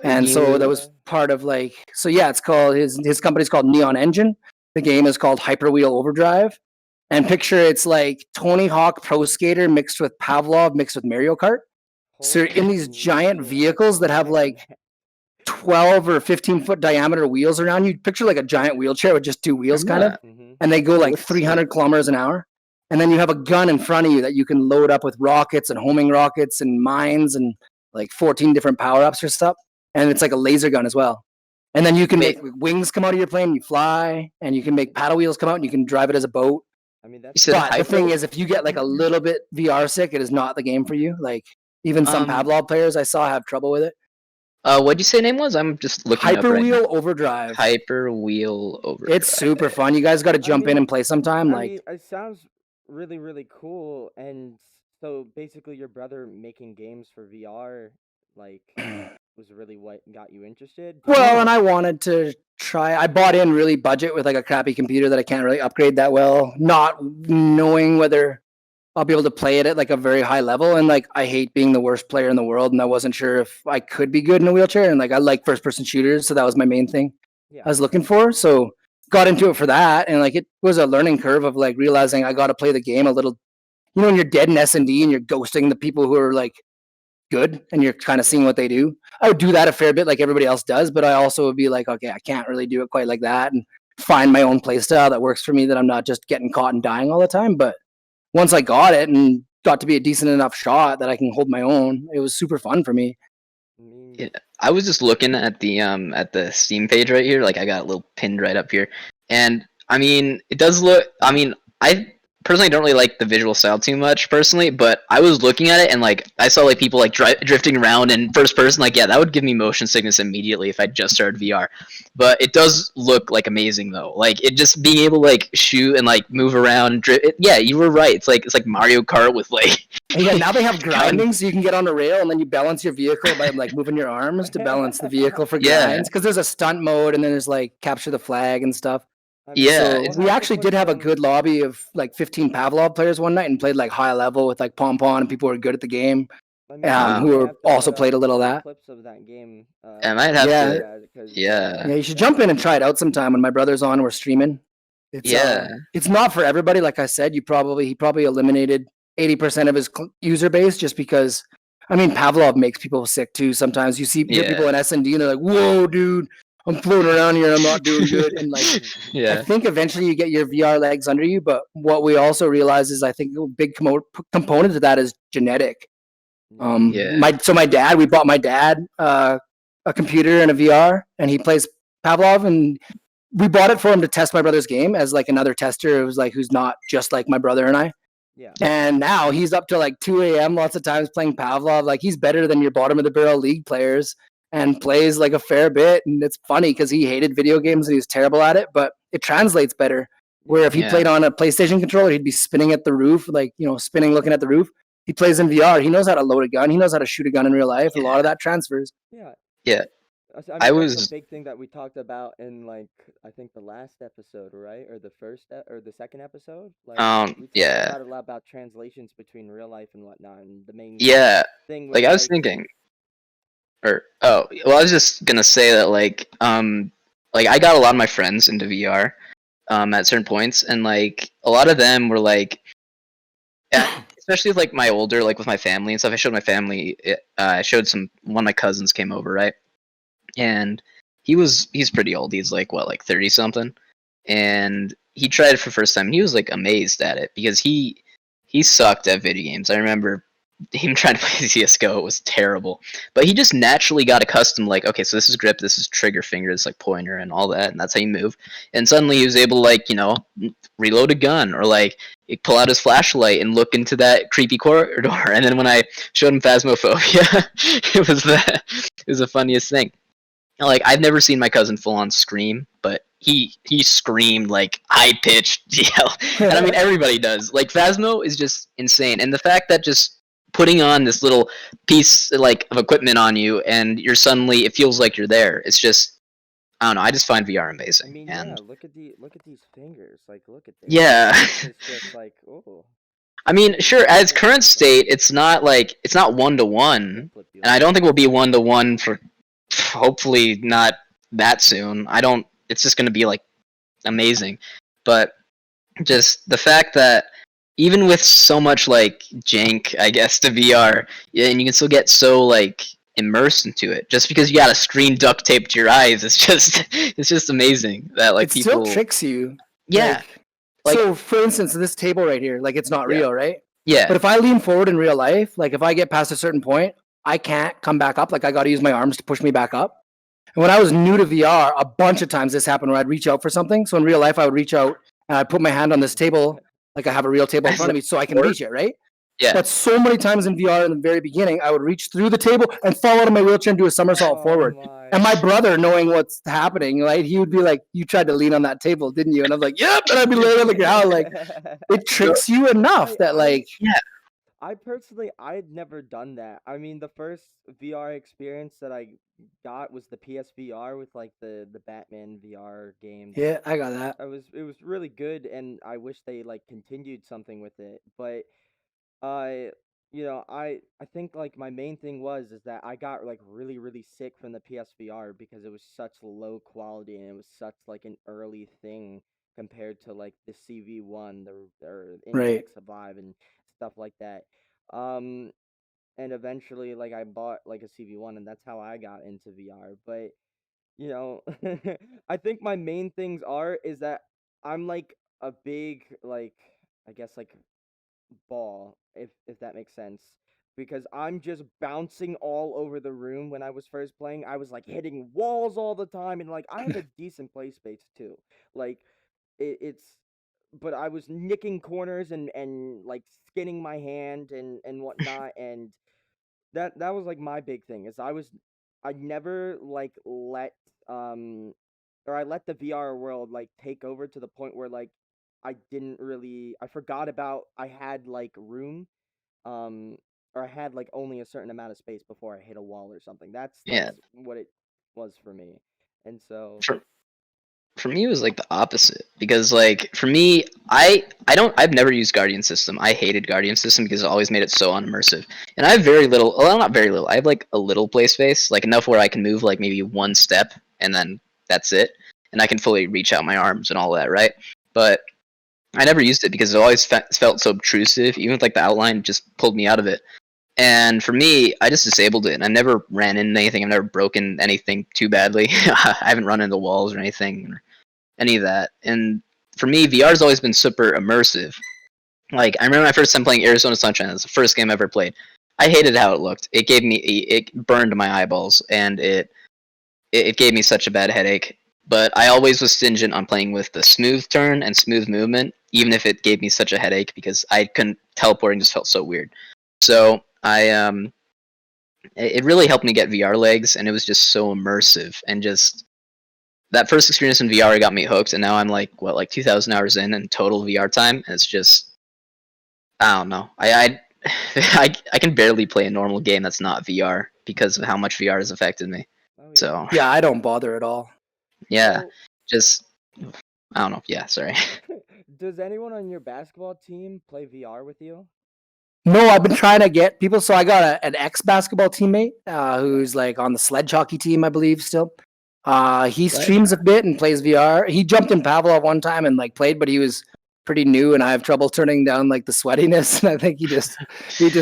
And so that was part of like, so yeah, it's called, his company's called Neon Engine. The game is called Hyperwheel Overdrive. And picture it's like Tony Hawk Pro Skater mixed with Pavlov mixed with Mario Kart. So you're in these giant vehicles that have like 12 or 15 foot diameter wheels around you. Picture like a giant wheelchair with just two wheels kind of. And they go like 300 kilometers an hour. And then you have a gun in front of you that you can load up with rockets and homing rockets and mines and like 14 different power-ups or stuff. And it's like a laser gun as well. And then you can make wings come out of your plane, you fly, and you can make paddle wheels come out and you can drive it as a boat.
I mean,
but the thing is, if you get like a little bit VR sick, it is not the game for you. Like even some Pavlov players I saw have trouble with it.
What'd you say the name was? I'm just looking
Hyperwheel Overdrive.
Hyperwheel Overdrive.
It's super fun. You guys got to jump in and play sometime.
I mean, it sounds really, really cool. And so basically your brother making games for VR like was really what got you interested?
Well, and I wanted to try. I bought in really budget with like a crappy computer that I can't really upgrade that well, not knowing whether I'll be able to play it at like a very high level. And like I hate being the worst player in the world, and I wasn't sure if I could be good in a wheelchair. And like I like first person shooters, so that was my main thing I was looking for. So got into it for that, and like it was a learning curve of like realizing I got to play the game a little. You know, when you're dead in S&D and you're ghosting the people who are like good and you're kind of seeing what they do. I would do that a fair bit like everybody else does, but I also would be like, okay, I can't really do it quite like that, and find my own play style that works for me, that I'm not just getting caught and dying all the time. But once I got it and got to be a decent enough shot that I can hold my own, it was super fun for me.
Yeah, I was just looking at the Steam page right here. Like I got a little pinned right up here, and I mean, it does look. I mean, I personally don't really like the visual style too much personally, but I was looking at it and like I saw like people like drifting around in first person. Like, yeah, that would give me motion sickness immediately if I just started VR. But it does look like amazing though. Like it just being able to like shoot and like move around. Yeah, you were right. It's like Mario Kart with like.
Yeah, now they have grinding, so you can get on a rail and then you balance your vehicle by like moving your arms to balance the vehicle for grinds. Because there's a stunt mode and then there's like capture the flag and stuff.
Yeah,
so we actually did have a good lobby of like 15 Pavlov players one night and played like high level with like pom and people who were good at the game, who were also played a little of that.
Clips of that game.
I might have to. Yeah,
you should jump in and try it out sometime when my brother's on. We're streaming. It's not for everybody. Like I said, he probably eliminated 80% of his user base just because. I mean, Pavlov makes people sick too. Sometimes you see people in S&D and they're like, "Whoa, dude, I'm floating around here. I'm not doing good." And like, I think eventually you get your VR legs under you. But what we also realize is I think a big component of that is genetic. My dad, we bought my dad a computer and a VR, and he plays Pavlov, and we bought it for him to test my brother's game as like another tester who's not just like my brother and I. Yeah. And now he's up to like 2 a.m. lots of times playing Pavlov. Like he's better than your bottom of the barrel league players. And plays like a fair bit, and it's funny because he hated video games and he was terrible at it, but it translates better Where
Yeah.
if he
Yeah.
played on a PlayStation controller, he'd be spinning at the roof, like, spinning, looking at the roof. He plays in VR. He knows how to load a gun. He knows how to shoot a gun in real life. A lot of that transfers.
Yeah.
Yeah.
I
I
mean, that's a
was
big thing that we talked about in like I think the last episode, right? Or the or the second episode. Like we talked
yeah.
about a lot about translations between real life and whatnot, and the main
Yeah.
thing was
Like I was
like,
thinking or well I was just gonna say that like I got a lot of my friends into VR at certain points, and like a lot of them were like especially with, like my older, like with my family and stuff. I showed my family I showed one of my cousins came over, right? And he's pretty old. He's like what, like 30 something, and he tried it for the first time. And he was like amazed at it because he sucked at video games. I remember him trying to play CS:GO. It was terrible, but he just naturally got accustomed. Like, okay, so this is grip, this is trigger finger, this is like pointer and all that, and that's how you move. And suddenly he was able to, like, reload a gun, or like he'd pull out his flashlight and look into that creepy corridor. And then when I showed him Phasmophobia, it was the funniest thing. Like, I've never seen my cousin full on scream, but he screamed like high pitched yell, and I mean everybody does. Like, Phasmo is just insane, and the fact that just putting on this little piece like of equipment on you, and you're suddenly, it feels like you're there. It's just, I don't know. I just find VR
I
amazing,
mean, yeah,
and
look at these fingers. Like, look at this.
yeah.
It's just like, oh,
I mean, sure,
it's
at its
so
current
satisfying.
state, it's not one to
It'll
one,
flip you
and I
out.
don't think we'll be one to one for hopefully not that soon. I don't. It's just gonna be like amazing, but just the fact that even with so much like jank, I guess, to VR, yeah, and you can still get so like immersed into it just because you got a screen duct taped to your eyes. It's just it's just amazing that like
It still
people,
tricks you.
yeah, like
So for instance, this table right here, like, it's not
yeah,
real, right?
yeah,
But if I lean forward in real life, like if I get past a certain point, I can't come back up. Like, I got to use my arms to push me back up. And when I was new to VR, a bunch of times this happened where I'd reach out for something. So in real life, I would reach out and I'd put my hand on this table, like I have a real table in
as
front of
like
me, so I can
support,
reach it, right?
yeah.
But so many times in VR in the very beginning, I would reach through the table and fall out of my wheelchair and do a somersault
Oh
forward.
my.
And my brother, knowing what's happening, like, he would be like, "You tried to lean on that table, didn't you?" And I'm like, "Yep." And I'd be laying on the ground. Like, it tricks you enough
I
that,
I
like,
Yeah,
I personally, I'd never done that. I mean, the first VR experience that I got was the PSVR with like the Batman VR game.
yeah, I got that.
It was really good, and I wish they like continued something with it. But I, I think like my main thing is that I got like really sick from the PSVR because it was such low quality and it was such like an early thing compared to like the CV1, the or
Right.
Index of Live and stuff like that. Um, and eventually, like I bought like a CV1, and that's how I got into VR. But you know, I think my main things is that I'm like a big like I guess like ball, if that makes sense. Because I'm just bouncing all over the room when I was first playing. I was like hitting walls all the time, and like I have a decent play space too. Like it's, but I was nicking corners and like skinning my hand and whatnot, and that was like my big thing is I never like let or I let the VR world like take over to the point where like I forgot about I had like room um or I had like only a certain amount of space before I hit a wall or something.
yeah.
That's what it was for me. And so
For for me, it was like the opposite because, like, for me, I've never used Guardian System. I hated Guardian System because it always made it so unimmersive. And I have very little, well, not very little. I have like a little play space, like enough where I can move like maybe one step and then that's it, and I can fully reach out my arms and all that, right? But I never used it because it always felt so obtrusive. Even with like the outline, just pulled me out of it. And for me, I just disabled it, and I never ran into anything. I've never broken anything too badly. I haven't run into walls or anything, or any of that. And for me, VR's always been super immersive. Like, I remember my first time playing Arizona Sunshine. It was the first game I ever played. I hated how it looked. It burned my eyeballs, and it gave me such a bad headache. But I always was stringent on playing with the smooth turn and smooth movement, even if it gave me such a headache because I couldn't teleporting just felt so weird. So it really helped me get VR legs, and it was just so immersive and just that first experience in VR got me hooked, and now I'm like 2,000 hours in total VR time, and it's just I don't know. I can barely play a normal game that's not VR because of how much VR has affected me.
Oh yeah.
So
Yeah, I don't bother at all.
yeah,
So,
just I don't know. Yeah, sorry.
does anyone on your basketball team play VR with you?
No, I've been trying to get people. So I got an ex basketball teammate who's like on the sledge hockey team, I believe, still. He
What?
streams a bit and plays VR. He jumped in Pavlov one time and like played, but he was pretty new, and I have trouble turning down like the sweatiness. And I think he just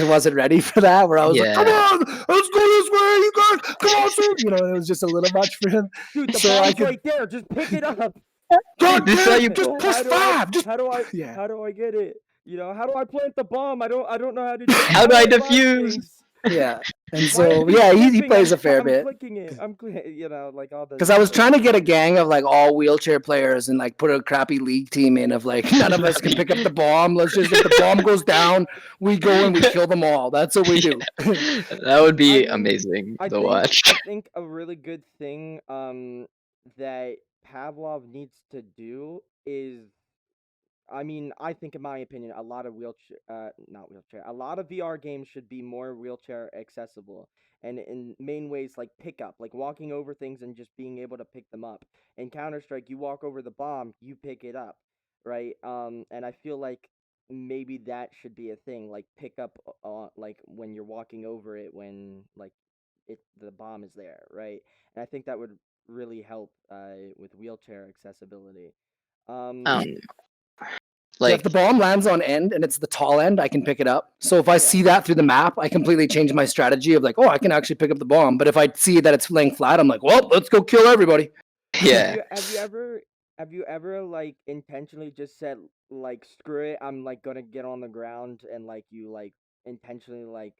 wasn't ready for that. Where I was like, "Come
Yeah.
on, let's go this way, you guys, come on, sir." You know, it was just a little much for him.
Dude, the
So I
bomb's
could,
right there. Just pick it up.
God
This is
damn
how
it,
you
just
play.
push
How do I?
five. Just
How do I?
yeah.
How do I get it? You know, how do I plant the bomb? I don't know how to do.
How do I
do lot of
defuse?
things.
Yeah. And
Why is
so
it
yeah, he
flipping?
plays a fair
I'm
bit.
clicking it. You know, like all the.
Because I was trying to get a gang of like all wheelchair players and like put a crappy league team in of like none of us can pick up the bomb. Let's just if the bomb goes down, we go and we kill them all. That's what we do.
That would be
I mean,
amazing
I
to
think
watch.
I think a really good thing that Pavlov needs to do is, I mean, I think in my opinion, a lot of not wheelchair, a lot of VR games should be more wheelchair accessible, and in main ways like pickup, like walking over things and just being able to pick them up. In Counter Strike, you walk over the bomb, you pick it up, right? And I feel like maybe that should be a thing, like pick up, like when you're walking over it, when like the bomb is there, right? And I think that would really help with wheelchair accessibility. Um,
Um,
Yeah, if the
like
bomb lands on end and it's the tall end, I can pick it up. So if I
Yeah.
see that through the map, I completely change my strategy of like, oh, I can actually pick up the bomb. But if I see that it's laying flat, I'm like, well, let's go kill everybody.
yeah.
Have you ever like intentionally just said like screw it, I'm like gonna get on the ground, and like you like intentionally like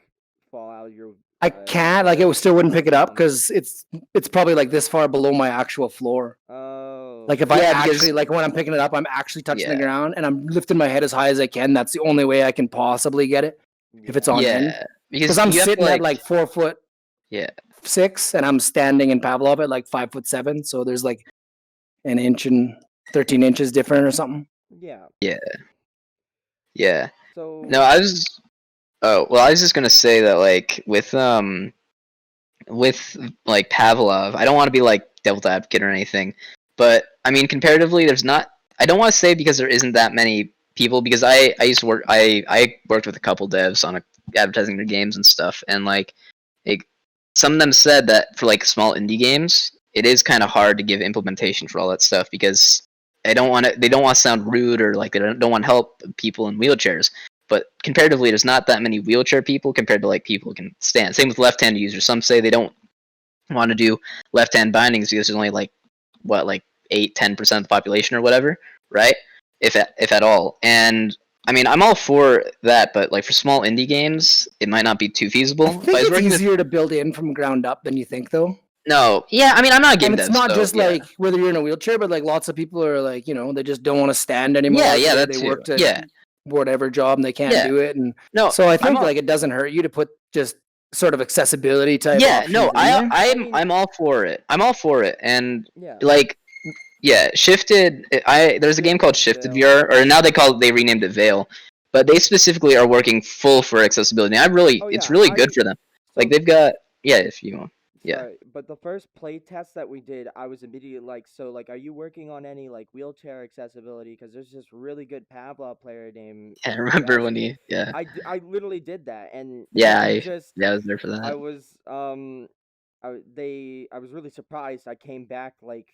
fall out of your
I can't like it still wouldn't pick it up
bomb.
because it's probably like this far below my actual floor.
Oh.
Like if I
Yeah,
actually
because
like when I'm picking it up, I'm actually touching the
yeah,
ground and I'm lifting my head as high as I can. That's the only way I can possibly get it if it's on end.
yeah,
Because
because
I'm
you have to
sitting at like 4'6"
yeah,
and I'm standing in Pavlov at like 5'7". So there's like an inch and 13 inches different or something.
Yeah.
yeah, yeah.
So
No, I was. Oh well, I was just gonna say that like with like Pavlov, I don't want to be like devil's advocate or anything, but I mean comparatively, there's not. I don't want to say because there isn't that many people because I used to work. I worked with a couple devs on advertising their games and stuff, and like it, some of them said that for like small indie games, it is kind of hard to give implementation for all that stuff because they don't want to sound rude or like they don't want to help people in wheelchairs. But comparatively, there's not that many wheelchair people compared to like people who can stand. Same with left-hand users. Some say they don't want to do left-hand bindings because there's only like what like 8-10% of the population or whatever, right? If at all. And I mean, I'm all for that, but like for small indie games, it might not be too feasible.
I
If
think
I was
it's
working with
easier to build in from ground up than you think, though.
no, yeah, I mean, I'm not a game
And it's
dev,
not
so
just
yeah,
like whether you're in a wheelchair, but like lots of people are like, you know, they just don't want to stand anymore.
yeah, that
They
too,
worked at
yeah,
whatever job and they can't
yeah.
do it. And
No,
so I
I'm
think
all,
like it doesn't hurt you to put just sort of accessibility type
yeah,
options
no,
in there.
I'm all for it. I'm all for it, and
yeah.
like yeah, Shifted. There's a game called Shifted
Veil.
VR, or now they renamed it Veil, but they specifically are working full for accessibility. And it's
Yeah,
really good for them. Like
so
they've got if you want, yeah.
sorry, but the first play test that we did, I was immediately like, so like, are you working on any like wheelchair accessibility? Because there's this really good Pavlov player named
I
who
remember
asked
when
me.
yeah,
I literally did that, and
yeah,
they just
I was there for
I
that.
was I was really surprised. I came back like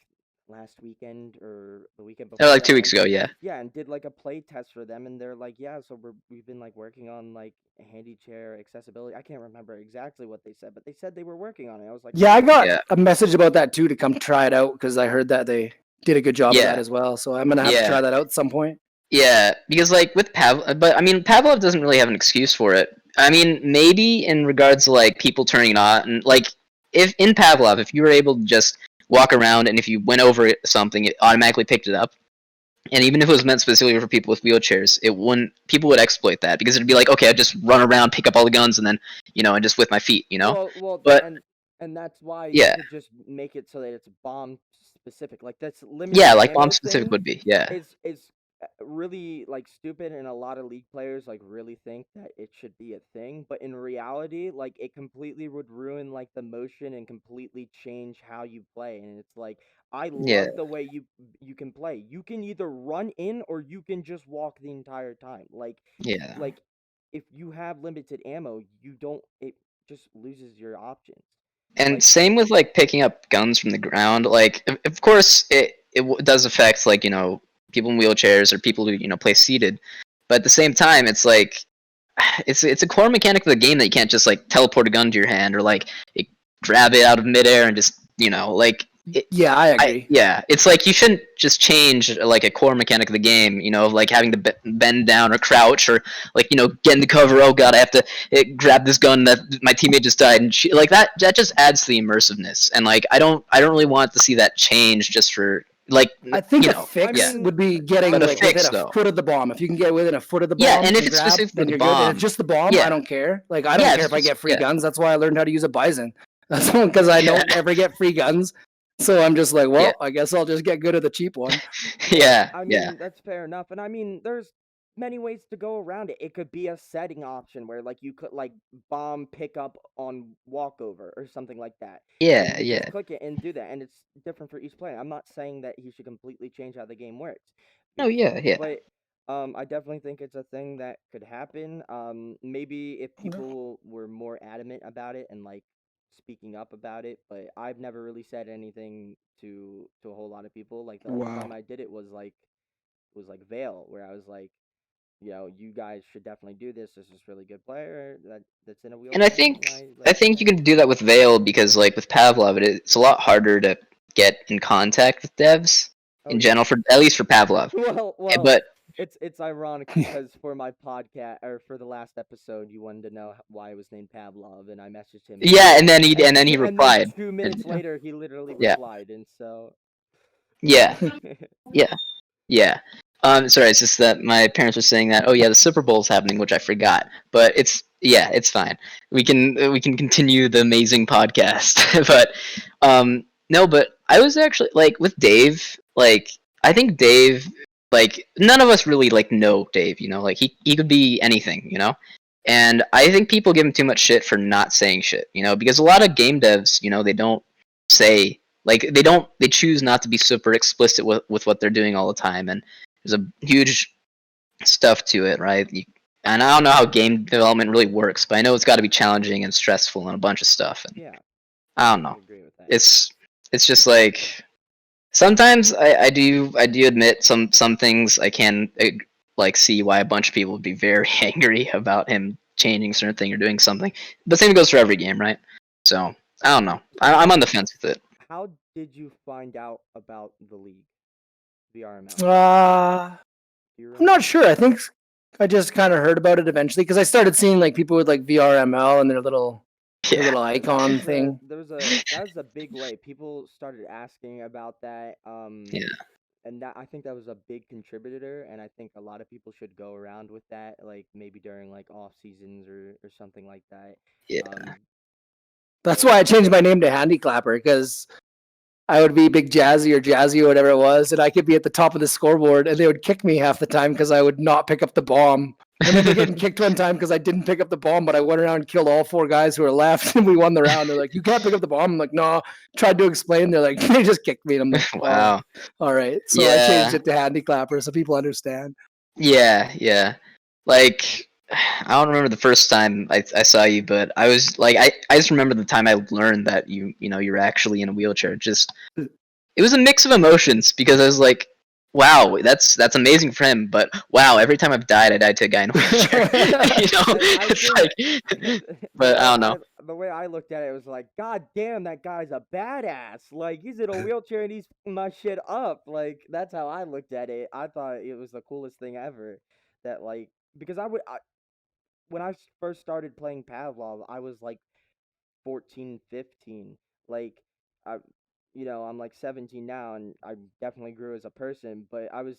last weekend or the weekend
Oh, like
before,
2 weeks ago, yeah.
yeah, and did like a play test for them, and they're like, yeah, so we've been like working on like handy chair accessibility. I can't remember exactly what they said, but they said they were working on it. I was like,
Yeah, I got
Yeah.
a message about that too to come try it out because I heard that they did a good job of
Yeah.
that as well. So I'm gonna have to
Yeah.
try that out at some point.
Yeah, because like with but I mean Pavlov doesn't really have an excuse for it. I mean maybe in regards to like people turning on, like if in Pavlov if you were able to just walk around and if you went over something it automatically picked it up, and even if it was meant specifically for people with wheelchairs, it wouldn't. People would exploit that because it'd be like, okay, I just run around, pick up all the guns, and then and just with my feet,
well,
But
and And that's why you
Yeah,
could just make it so that it's bomb specific. Like that's
yeah,
limited
like bomb
ammo
specific
thing
would be. Yeah,
is really like stupid, and a lot of league players like really think that it should be a thing, but in reality like it completely would ruin like the motion and completely change how you play. And it's like I
yeah,
love the way you can play. You can either run in or you can just walk the entire time.
yeah.
Like if you have limited ammo, you don't it just loses your options.
And
Like
same with like picking up guns from the ground. Like, of course, does affect like people in wheelchairs or people who play seated. But at the same time, it's like it's a core mechanic of the game that you can't just like teleport a gun to your hand or like grab it out of midair and just like it,
Yeah, I agree.
yeah, it's like you shouldn't just change like a core mechanic of the game, of like having to bend down or crouch or like get in the cover. Oh god, I have to grab this gun that my teammate just died, and like that just adds to the immersiveness. And like I don't really want to see that change just for like
I think a
I
yeah,
fix
mean,
would be
I
getting
but a
like within
fix
a
though.
foot of the bomb. If you can get within a foot of the
Yeah,
bomb
and if
and
it's
grab,
specific for
then
the
you're good. And if
bomb,
it's just the bomb, I
yeah,
don't care. Like I don't
yeah,
care if I get free
yeah,
guns. That's why I learned how to use a Bison. That's because I
yeah,
don't ever get free guns. So I'm just like,
yeah,
well, I guess I'll just get good at the cheap one.
yeah,
yeah,
I
yeah,
mean, that's fair enough. And I mean, there's many ways to go around it. It could be a setting option where like you could like bomb pickup on walkover or something like that. And
yeah,
you just
yeah.
click it and do that. And it's different for each player. I'm not saying that he should completely change how the game works.
No, yeah, yeah.
But I definitely think it's a thing that could happen. Maybe if people were more adamant about it and like speaking up about it, but I've never really said anything to a whole lot of people. Like the only time
Wow.
I did it was like Vale, where I was like, you guys should definitely do this. This is really good player that's in a
And I
wheelchair, and
think
I
I
let him
think you
play.
can do that with Veil because like with Pavlov, it's a lot harder to get in contact with devs
Oh
in
yeah.
general for at least for Pavlov.
Well,
But
it's ironic because for my podcast or for the last episode, you wanted to know why it was named Pavlov, and I messaged him,
yeah, and then he
and then
replied.
2 minutes
And
later, he literally
yeah,
replied, and so
yeah, yeah. Yeah. Sorry, it's just that my parents were saying that. Oh yeah, the Super Bowl's happening, which I forgot. But it's fine. We can continue the amazing podcast. But no, but I was actually like with Dave. Like I think Dave. Like none of us really like know Dave. Like he could be anything. And I think people give him too much shit for not saying shit. Because a lot of game devs, they don't say like they choose not to be super explicit with what they're doing all the time, and there's a huge stuff to it, right? And I don't know how game development really works, but I know it's got to be challenging and stressful and a bunch of stuff. And
yeah,
I don't
I
know.
agree with that.
It's just like sometimes I do admit some things I can like see why a bunch of people would be very angry about him changing certain thing or doing something. But same goes for every game, right? So I don't know.
So
I'm on the fence with it.
how did you find out about the league, VRML?
Uh,
Do you
I'm not
remember?
sure. I think I just kind of heard about it eventually because I started seeing like people with like VRML and their
Yeah,
little icon thing.
That was a big way. People started asking about that.
yeah,
And that I think that was a big contributor, and I think a lot of people should go around with that, like maybe during like off seasons or something like that.
yeah.
Um,
That's
but
why I changed my name to Handiclapper because I would be Big Jazzy or whatever it was, and I could be at the top of the scoreboard, and they would kick me half the time because I would not pick up the bomb. I remember getting kicked one time because I didn't pick up the bomb, but I went around and killed all four guys who were left, and we won the round. They're like, "You can't pick up the bomb." I'm like, "No." Tried to explain. They're like, "They just kicked me." And I'm like, "Oh,
Wow.
all right." So I changed
Yeah.
it to Handiclapper so people understand.
Yeah, yeah. Like I don't remember the first time I saw you, but I was like I just remember the time I learned that you're actually in a wheelchair. Just it was a mix of emotions because I was like, wow, that's amazing for him, but wow, every time I've died, I died to a guy in a wheelchair.
I
It's
think
like but I don't know.
the way I looked at it was like, God damn, that guy's a badass. Like he's in a wheelchair and he's picking my shit up. Like that's how I looked at it. I thought it was the coolest thing ever. That like because when I first started playing Pavlov, I was like 14, 15. Like I I'm like 17 now, and I definitely grew as a person, but I was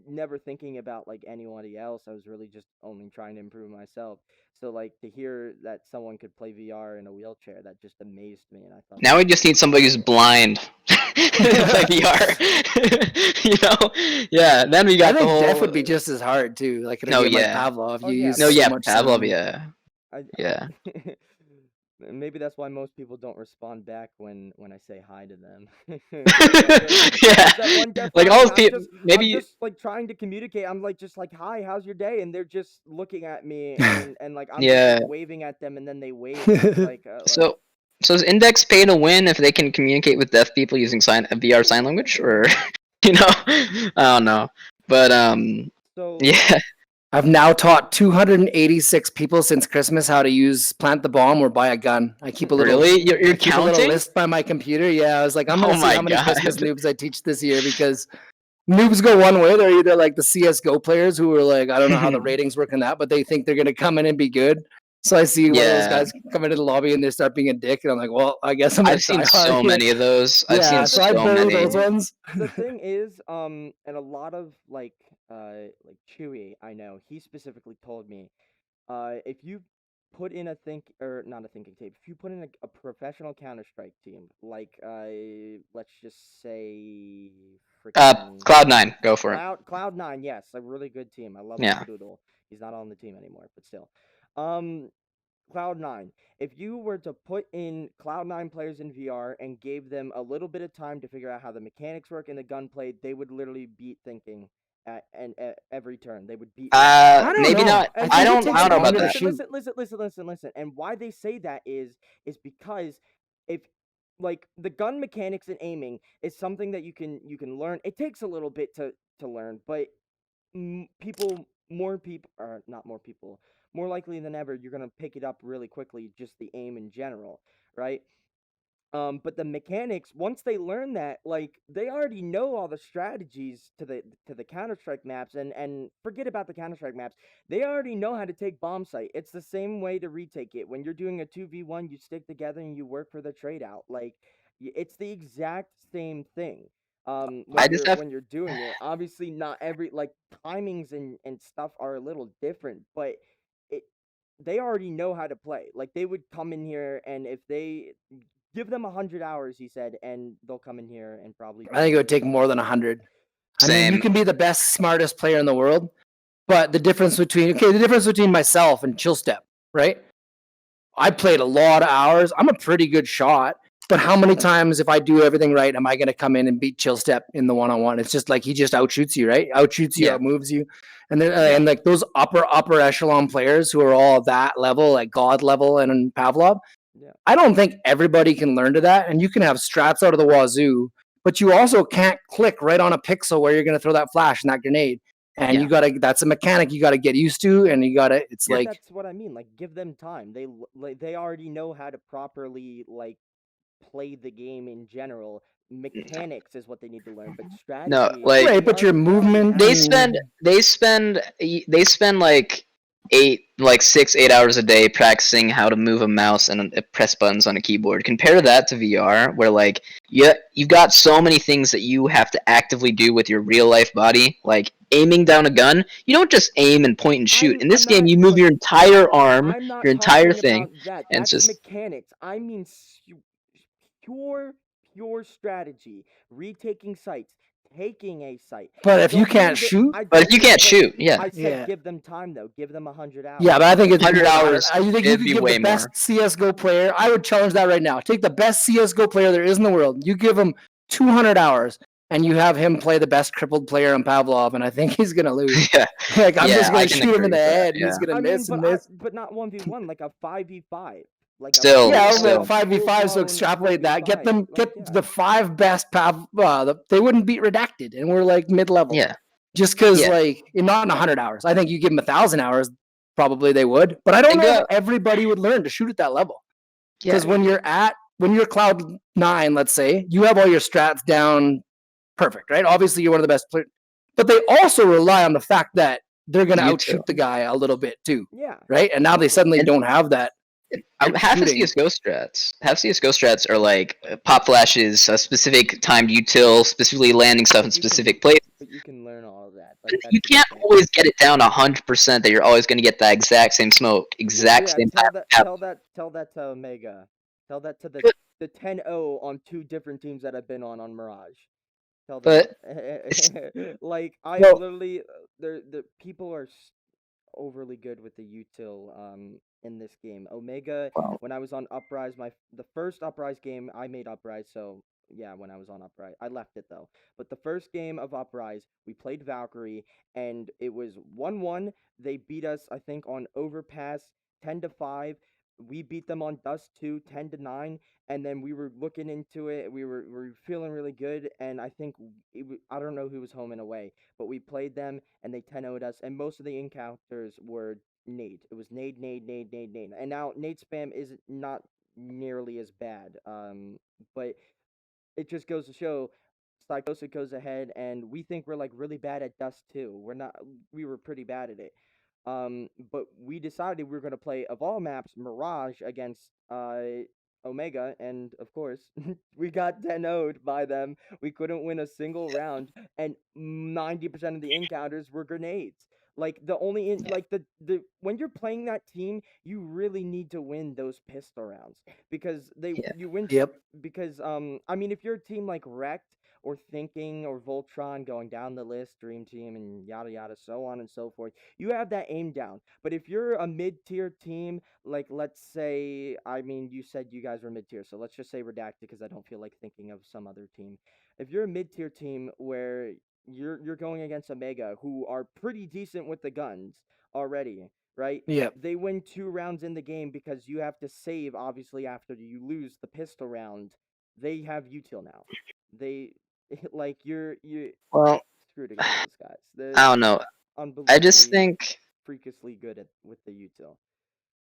never thinking about like anybody else. I was really just only trying to improve myself. So like to hear that someone could play VR in a wheelchair, that just amazed me, and I thought
Now
that
we
was
just need somebody who's blind to play VR. You know? Yeah. Then we
I
got the
think deaf
whole.
would be just as hard too. Like in a
No,
game like
yeah.
Pavlov,
oh
you
yeah,
use
No,
but
so
yeah.
much
Pavlov,
sound.
yeah. Yeah.
Maybe that's why most people don't respond back when I say hi to them.
Yeah.
There's that one deaf
Like
guy,
all
and
the people,
I'm
maybe.
just like trying to communicate. I'm like just like hi, how's your day? And they're just looking at me, and like I'm just
Yeah.
like waving at them, and then they wave, and it's like
So, so is Index pay to win if they can communicate with deaf people using VR sign language, or you know, I don't know, but
so
yeah.
I've now taught 286 people since Christmas how to use plant the bomb or buy a gun. I keep a little
Really, you're
I keep a little
counting?
list by my computer. Yeah, I was like, I'm
Oh
gonna see
my
how many Christmas
god.
noobs I teach this year because noobs go one way. They're either like the CS:GO players who are like, I don't know how the ratings work in that, but they think they're gonna come in and be good. So I see one of those
Yeah,
guys come into the lobby and they start being a dick, and I'm like, well, I guess I'm gonna
I've seen
try hard
so
here.
many of those. I've seen
Yeah,
well,
so I
so
the
bury
thing
many.
those
is,
ones.
the thing is, and a lot of like Chewy, I know he specifically told me, if you put in a think or not a thinking tape, if you put in a professional Counter Strike team, like let's just say freaking
Cloud9, go for it.
Cloud9, yes, a really good team. I love
Yeah.
Skadoodle. He's not on the team anymore, but still. Um, Cloud9. If you were to put in Cloud9 players in VR and gave them a little bit of time to figure out how the mechanics work and the gunplay, they would literally beat thinking at every turn. They would beat Rex.
I don't
Maybe
know.
not.
I
And
I
think it
don't. I
takes
don't know about
longer to
that.
shoot.
listen. And why they say that is because if like the gun mechanics and aiming is something that you can learn. It takes a little bit to learn, but more people, or not more people, more likely than ever, you're gonna pick it up really quickly. Just the aim in general, right? But the mechanics, once they learn that, like they already know all the strategies to the Counter Strike maps, and forget about the Counter Strike maps. They already know how to take bomb site. It's the same way to retake it. When you're doing a 2v1, you stick together and you work for the trade out. Like it's the exact same thing.
I
When
just
you're
have.
when you're doing it, obviously not every like timings and stuff are a little different, but it they already know how to play. Like they would come in here, and if they give them 100 hours, he said, and they'll come in here and probably
I think it
beat
would take more than 100. I mean, you
Same.
can be the best, smartest player in the world, but the difference between myself and Chill Step, right? I played a lot of hours. I'm a pretty good shot, but how many times, if I do everything right, am I going to come in and beat Chill Step in the one-on-one? It's just like he just outshoots you, right? Outshoots you,
Yeah.
outmoves you, and then and like those upper echelon players who are all that level, like God level, and Pavlov.
Yeah.
I don't think everybody can learn to that, and you can have strats out of the wazoo, but you also can't click right on a pixel where you're going to throw that flash and that grenade. And
Yeah.
you gotta, that's a mechanic you gotta get used to, and you gotta, it's
Yeah.
like,
That's what I mean. Like, give them time. They already know how to properly like play the game in general. Mechanics is what they need to learn, but
No,
strategy,
like
right,
they
but your
already
movement
they
have it.
and
spend like 6 8 hours a day practicing how to move a mouse and press buttons on a keyboard. Compare that to VR, where like you've got so many things that you have to actively do with your real life body, like aiming down a gun. You don't just aim and point and shoot. In this
I'm
game,
not
you move
look.
your entire arm,
I'm not
your entire
talking
thing,
about that.
and it's
That's
just
mechanics. I mean pure pure strategy. Retaking sites, taking a site.
but
I
if you
don't mean
can't
that
shoot,
I
but if
don't
you
mean
can't
but
shoot, yeah,
I said
yeah.
give them time though. Give them 100
Yeah,
hours.
but I think it'd be
100
more than 100.
hours,
I think you
it'd
could
be
give the
way
best
more.
CS:GO player. I would challenge that right now. Take the best CS:GO player there is in the world. You give him 200 hours, and you have him play the best crippled player in Pavlov, and I think he's gonna lose.
Yeah,
Like I'm just
yeah, I
gonna
can
shoot him
agree
in the
with that.
head, and he's
Yeah,
gonna
I mean,
miss and miss.
but not 1v1, like a 5v5. Like a
still,
Yeah,
like
but
a
still,
5v5. So
full-blown
extrapolate that. Get
4v5.
them.
Like
Get
yeah.
the 5 best Pav. They wouldn't beat Redacted, and we're like mid level.
yeah,
Just because,
yeah,
like, not in 100 hours. I think you give them 1,000 hours, probably they would. But I don't
and
know if
go,
everybody would learn to shoot at that level.
yeah.
Because when you're Cloud9, let's say, you have all your strats down perfect, right? Obviously, you're one of the best players, but they also rely on the fact that they're going to
You too.
outshoot the guy a little bit too,
Yeah.
right? And now they suddenly
And
don't have that
half of
outshooting.
CS:GO strats are like pop flashes, a specific timed util, specifically landing stuff in
You can
specific places.
you can learn all of that. Like
And
that's
you
the good
can't
thing.
always get it down 100% that you're always going to get that exact same smoke, exact
Yeah,
same
tell that to Omega. Tell that to
but,
the 10-0 on two different teams that I've been on Mirage. Tell them
but
that. Like I've
Well,
literally the people are overly good with the util in this game. Omega,
well,
when I was on Uprise, the first Uprise game I made Uprise, so yeah, when I was on Uprise. I left it though. But the first game of Uprise, we played Valkyrie and it was 1-1. They beat us I think on Overpass 10-5. We beat them on Dust 2 10-9, and then we were looking into it. We were feeling really good, and I think I don't know who was home and away, but we played them and they 10-0'd us, and most of the encounters were nade. It was nade, nade, nade, nade, nade. And now nade spam is not nearly as bad. But it just goes to show Psychosis goes ahead, and we think we're like really bad at Dust too. We're not. We were pretty bad at it. But we decided we were gonna play of all maps Mirage against Omega, and of course we got 10-0'd by them. We couldn't win a single round, and 90% of the encounters were grenades. Like the only
yeah,
like the when you're playing that team, you really need to win those pistol rounds because
yeah,
you win
yep.
because I mean if you're a team like Wrecked or Thinking or Voltron going down the list, Dream Team and yada yada, so on and so forth, you have that aim down. But if you're a mid-tier team, like let's say, I mean, you said you guys were mid-tier, so let's just say Redacted because I don't feel like thinking of some other team. If you're a mid-tier team where you're going against Omega, who are pretty decent with the guns already, right?
Yep.
They win 2 rounds in the game because you have to save obviously after you lose the pistol round. They have util now. They like you're
well,
screwed against those guys.
I
They're
don't know. I just
unbelievably
think,
freakishly good at with the util.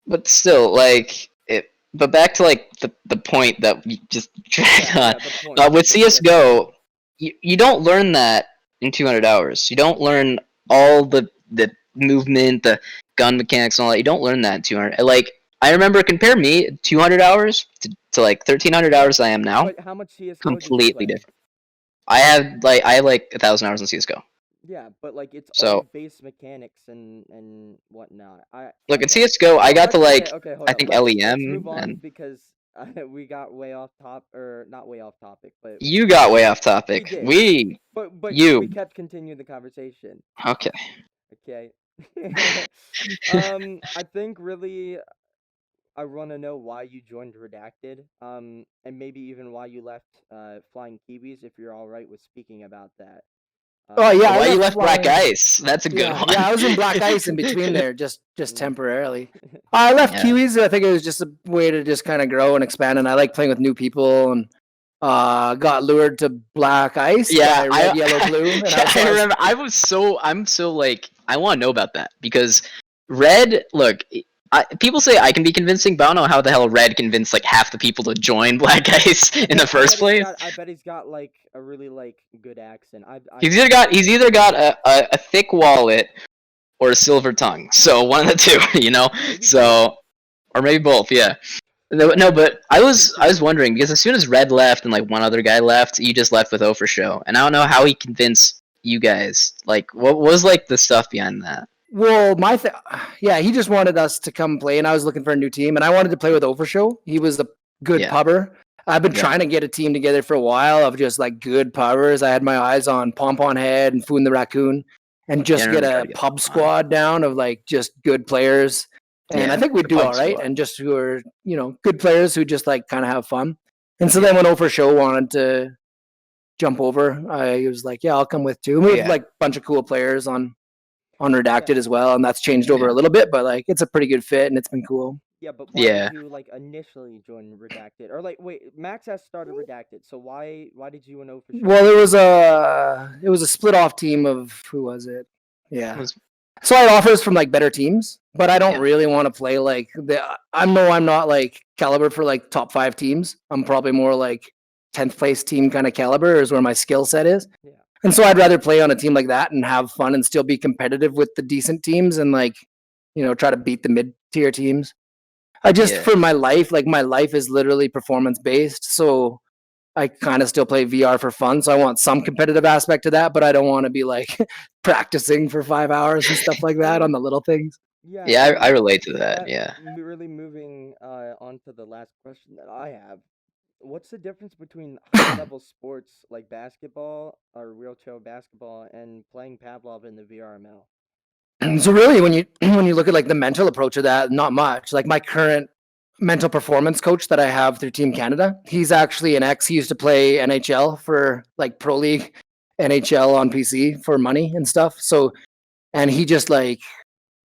but still, like it. But back to like the point that we just dragged
Yeah,
on.
yeah. The point.
With
The CS:GO.
CS:GO, you don't learn that in 200 hours. You don't learn all the movement, the gun mechanics, and all that. You don't learn that in 200. Like I remember, compare me 200 hours to like 1300 hours I am now.
But how much CS:GO did you
Completely
play?
different. I have like 1,000 hours in CS:GO.
Yeah, but like it's all
So
base mechanics and whatnot. I
look at
get it.
CS:GO. I
Well,
got to
let's okay,
like
okay, hold
I
on.
think
Let's
LEM,
move on
and
because we got way off top or not way off topic, but
you got way off
we
topic.
did.
We
But we
you
kept continuing the conversation.
okay?
Okay. I think really I want to know why you joined Redacted. And maybe even why you left Flying Kiwis if you're all right with speaking about that.
Oh yeah, I
Why you
left
left Black
flying.
Ice? That's a good
Yeah,
one.
I was in Black Ice in between there, just
Mm.
temporarily. I left
Yeah,
Kiwis. I think it was just a way to just kind of grow and expand, and I like playing with new people. And got lured to Black Ice
yeah.
by
I
Red, Yellow, Blue, and
yeah, I remember. I'm so like I want to know about that because Red. Look, people say I can be convincing, but I don't know how the hell Red convinced like half the people to join Black Ice in the first place.
I bet he's got like a really like good accent.
He's either got a thick wallet or a silver tongue. So one of the two, you know.
maybe both.
So or maybe both. Yeah. No,
But
but I was
continue.
wondering because as soon as Red left and like one other guy left, you just left with O for show, and I don't know how he convinced you guys. Like, what was like the stuff behind that?
well, yeah, he just wanted us to come play, and I was looking for a new team, and I wanted to play with Overshow. He was a good
Yeah,
pubber. I've been
yeah,
trying to get a team together for a while of just like good pubbers. I had my eyes on Pompon Head and Foon the Raccoon, and
yeah. I
just get
remember trying
a
to get
pub
on.
squad down of like just good players. And I
Yeah,
think we'd
the
do
pub
all right,
squad.
and just who are good players who just like kind of have fun. And so then
Yeah,
when Overshow wanted to jump over, I was like, yeah, I'll come with too. And we have
yeah,
like a bunch of cool players on
Yeah.
Redacted as well, and that's changed over
yeah,
a little bit, but like it's a pretty good fit and it's been cool.
Yeah, but why did
yeah.
you like initially join Redacted? Or like wait, Max has started Redacted. So why did you and O for show
Well,
join?
it was a split off team of who was it?
It
Yeah.
was
So I had offers from like better teams, but I don't
yeah,
really want to play like I know I'm not like caliber for like top 5 teams. I'm probably more like 10th place team kind of caliber is where my skill set is.
Yeah.
And so I'd rather play on a team like that and have fun and still be competitive with the decent teams and like, try to beat the mid tier teams. I just
yeah,
for my life, like my life is literally performance based. So I kind of still play VR for fun, so I want some competitive aspect to that, but I don't want to be like practicing for 5 hours and stuff like that on
So
the little things.
yeah,
Yeah, I
and
relate to that.
that
Yeah.
really moving on to the last question that I have. What's the difference between high level sports like basketball or wheelchair basketball and playing Pavlov in the VRML?
So really, when you when you look at like the mental approach of that, not much. Like my current mental performance coach that I have through Team Canada, he's actually an ex. He used to play NHL for like pro league NHL on PC for money and stuff. So and he just like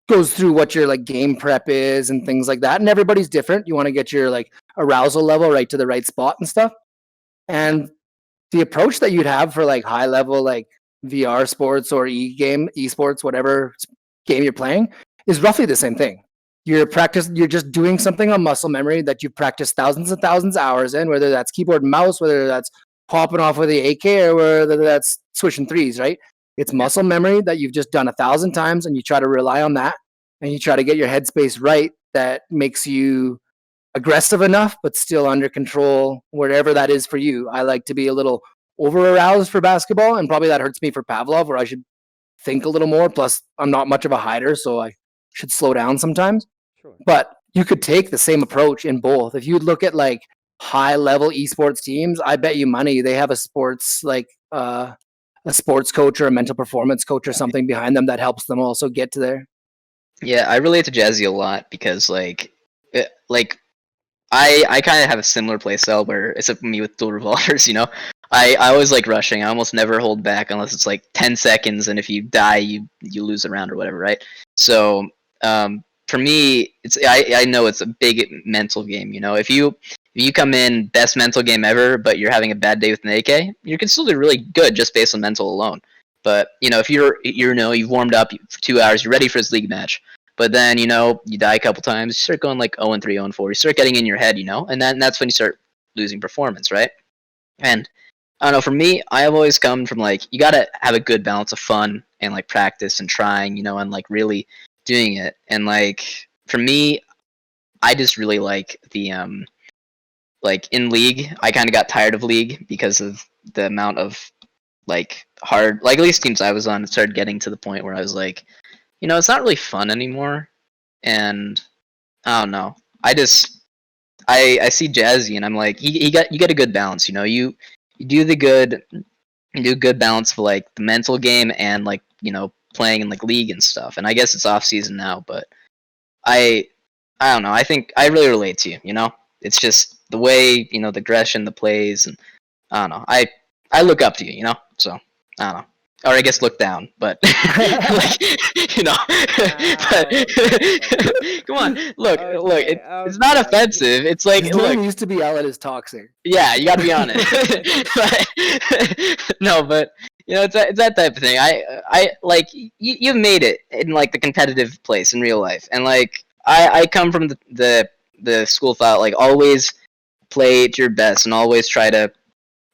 goes through what your like game prep is and things like that. And everybody's different. You want to get your like arousal level right to the right spot and stuff. And the approach that you'd have for like high level like VR sports or esports, whatever game you're playing, is roughly the same thing. You're just doing something on muscle memory that you've practiced thousands and thousands of hours in, whether that's keyboard and mouse, whether that's popping off with the AK or whether that's switching threes, right? It's
Yeah.
muscle memory that you've just done 1,000 times and you try to rely on that and you try to get your headspace right that makes you aggressive enough, but still under control, wherever that is for you. I like to be a little over aroused for basketball, and probably that hurts me for Pavlov, where I should think a little more. Plus, I'm not much of a hider, so I should slow down sometimes.
Sure.
But you could take the same approach in both. If you look at like high level esports teams, I bet you money they have a sports a sports coach or a mental performance coach or something behind them that helps them also get to there.
Yeah, I relate to Jazzy a lot because like I kind of have a similar play style where except for me with dual revolvers, you know. I always like rushing. I almost never hold back unless it's like 10 seconds, and if you die, you lose a round or whatever, right? So for me, I know it's a big mental game. You know, if you come in best mental game ever, but you're having a bad day with an AK, you can still do really good just based on mental alone. But you know, if you've warmed up for 2 hours, you're ready for this league match. But then, you die a couple times, you start going like 0-3, 0-4. You start getting in your head, and that's when you start losing performance, right? And I don't know, for me, I have always come from like, you gotta have a good balance of fun and like practice and trying, and like really doing it. And like, for me, I just really like like in League, I kind of got tired of League because of the amount of like hard, like at least teams I was on, it started getting to the point where I was like, it's not really fun anymore. And I don't know. I see Jazzy and I'm like you get a good balance, you do the good you do good balance for like the mental game and like, playing in like league and stuff. And I guess it's off season now, but I I don't know. I think I really relate to you, you know? It's just the way, the aggression, the plays, and I don't know. I look up to you, So I don't know. Or I guess look down, but like but
Okay, okay.
come on, look,
Okay,
it's not
okay.
offensive. It's like,
His
look,
name used to be Ellen is toxic.
yeah, you got to be honest. But, no, but it's that type of thing. I like you've made it in like the competitive place in real life, and like I come from the school thought like always play to your best and always try to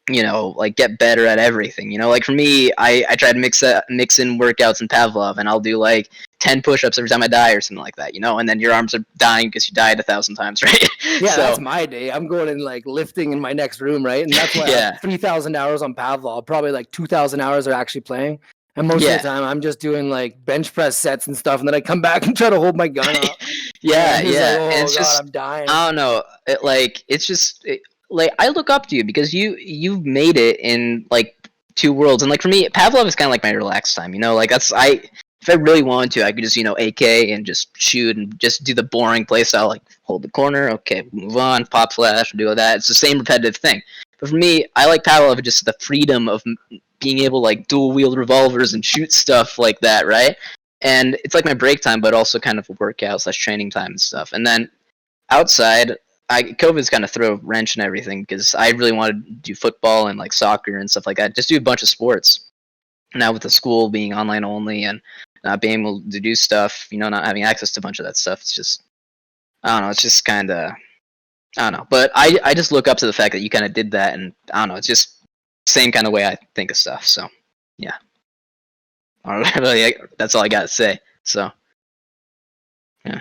like get better at everything. Like for me, I try to mix in workouts and Pavlov, and I'll do like 10 push-ups every time I die or something like that, and then your arms are dying because you died 1,000 times, right?
Yeah,
So
that's my day. I'm going in like lifting in my next room, right? And that's why I have
yeah,
3,000 hours on Pavlov. Probably like 2,000 hours are actually playing. And most of the
yeah,
time, I'm just doing like bench press sets and stuff. And then I come back and try to hold my gun up.
yeah,
And it's like,
yeah, and
oh
it's
God,
just
I'm dying.
I don't know, like I look up to you because you've made it in like two worlds, and like for me, Pavlov is kind of like my relaxed time. Like that's I if I really wanted to, I could just AK and just shoot and just do the boring play style, like hold the corner, okay, move on, pop flash, do all that. It's the same repetitive thing. But for me, I like Pavlov just the freedom of being able to like dual wield revolvers and shoot stuff like that, right? And it's like my break time, but also kind of a workout slash training time and stuff. And then outside, COVID's kind of throw a wrench in everything because I really wanted to do football and like soccer and stuff like that. Just do a bunch of sports. Now with the school being online only and not being able to do stuff, not having access to a bunch of that stuff, it's just I don't know. It's just kind of I don't know. But I just look up to the fact that you kind of did that, and I don't know. It's just same kind of way I think of stuff. So yeah, really, that's all I got to say. So yeah.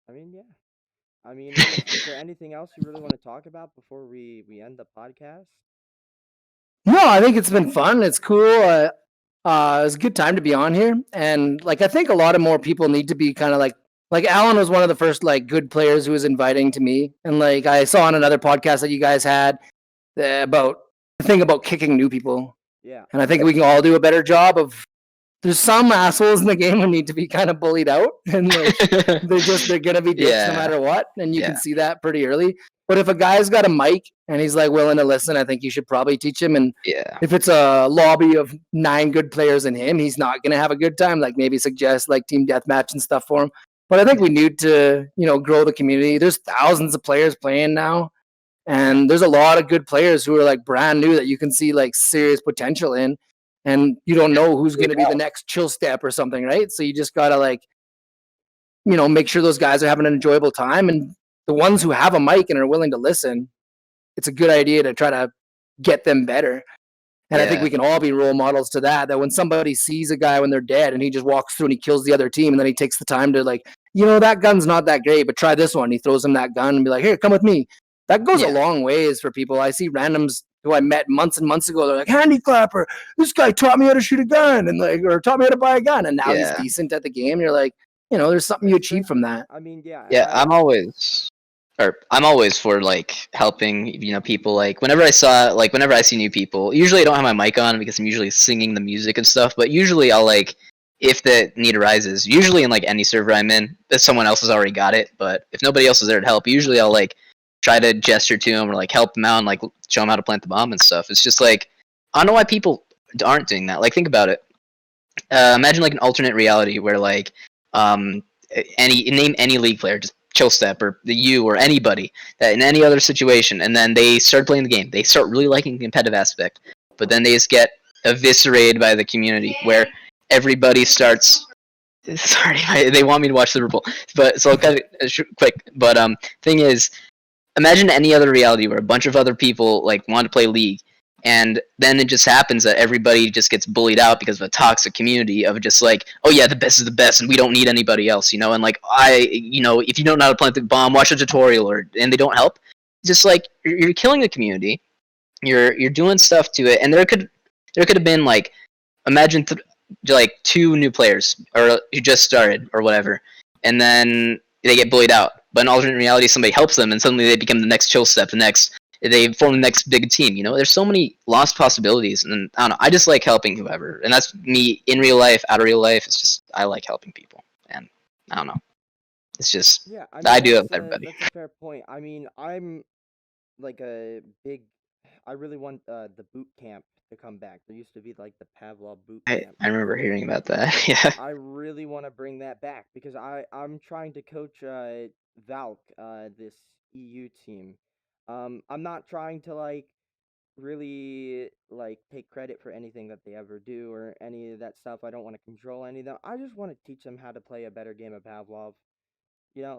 I mean, yeah. I mean, is there anything else you really want to talk about before we end the podcast?
No, I think it's been fun. It's cool. It's a good time to be on here, and like I think a lot of more people need to be kind of like Alan was one of the first like good players who was inviting to me, and like I saw on another podcast that you guys had about the thing about kicking new people,
Yeah.
and I think we can all do a better job of. There's some assholes in the game who need to be kind of bullied out, and like they're gonna be dicks no
Yeah,
matter what, and you can
yeah,
see that pretty early. But if a guy's got a mic and he's like willing to listen, I think you should probably teach him. And
yeah,
if it's a lobby of 9 good players in him, he's not gonna have a good time. Like maybe suggest like team deathmatch and stuff for him. But I think we need to, grow the community. There's thousands of players playing now, and there's a lot of good players who are like brand new that you can see like serious potential in, and you don't know who's going to be the next chill step or something, right? So you just got to like, make sure those guys are having an enjoyable time, and the ones who have a mic and are willing to listen, it's a good idea to try to get them better. And I think
yeah,
we can all be role models to that. That when somebody sees a guy when they're dead and he just walks through and he kills the other team, and then he takes the time to like, that gun's not that great, but try this one. He throws him that gun and be like, here, come with me. That goes a
yeah,
long ways for people. I see randoms who I met months and months ago. They're like, Handiclapper, this guy taught me how to shoot a gun and like, or taught me how to buy a gun, and now he's
yeah.
decent at the game. You're like, there's something you
That's
achieve
true.
from that.
I mean, yeah.
Yeah, I'm always for like helping, people. Like whenever I see new people, usually I don't have my mic on because I'm usually singing the music and stuff. But usually I'll like, if the need arises, usually in like any server I'm in, if someone else has already got it. But if nobody else is there to help, usually I'll like try to gesture to them or like help them out and like show them how to plant the bomb and stuff. It's just like I don't know why people aren't doing that. Like think about it. Imagine like an alternate reality where like um name any league player, just chill step or the you or anybody that in any other situation, and then they start playing the game, they start really liking the competitive aspect, but then they just get eviscerated by the community where everybody starts. Sorry, they want me to watch Liverpool, but so I'll cut it quick. But thing is, imagine any other reality where a bunch of other people like want to play League, and then it just happens that everybody just gets bullied out because of a toxic community of just like, oh yeah, the best is the best, and we don't need anybody else, and like if you don't know how to plant the bomb, watch a tutorial, and they don't help. Just like you're killing the community, you're doing stuff to it, and there could have been like, imagine like 2 new players or who just started or whatever, and then they get bullied out. But in alternate reality, somebody helps them, and suddenly they become the next chill step, they form the next big team. There's so many lost possibilities, and I don't know. I just like helping whoever, and that's me in real life, out of real life. It's just I like helping people, and I don't know. It's just
Yeah, I
I
mean
do it
that's
with everybody.
that's a fair point. I mean, I'm like a big. I really want the boot camp to come back. There used to be like the Pavlov boot
I
camp.
I remember hearing about that. Yeah,
I really want to bring that back because I'm trying to coach Valk this EU team. I'm not trying to like really like take credit for anything that they ever do or any of that stuff. I don't want to control any of them. I just want to teach them how to play a better game of Pavlov.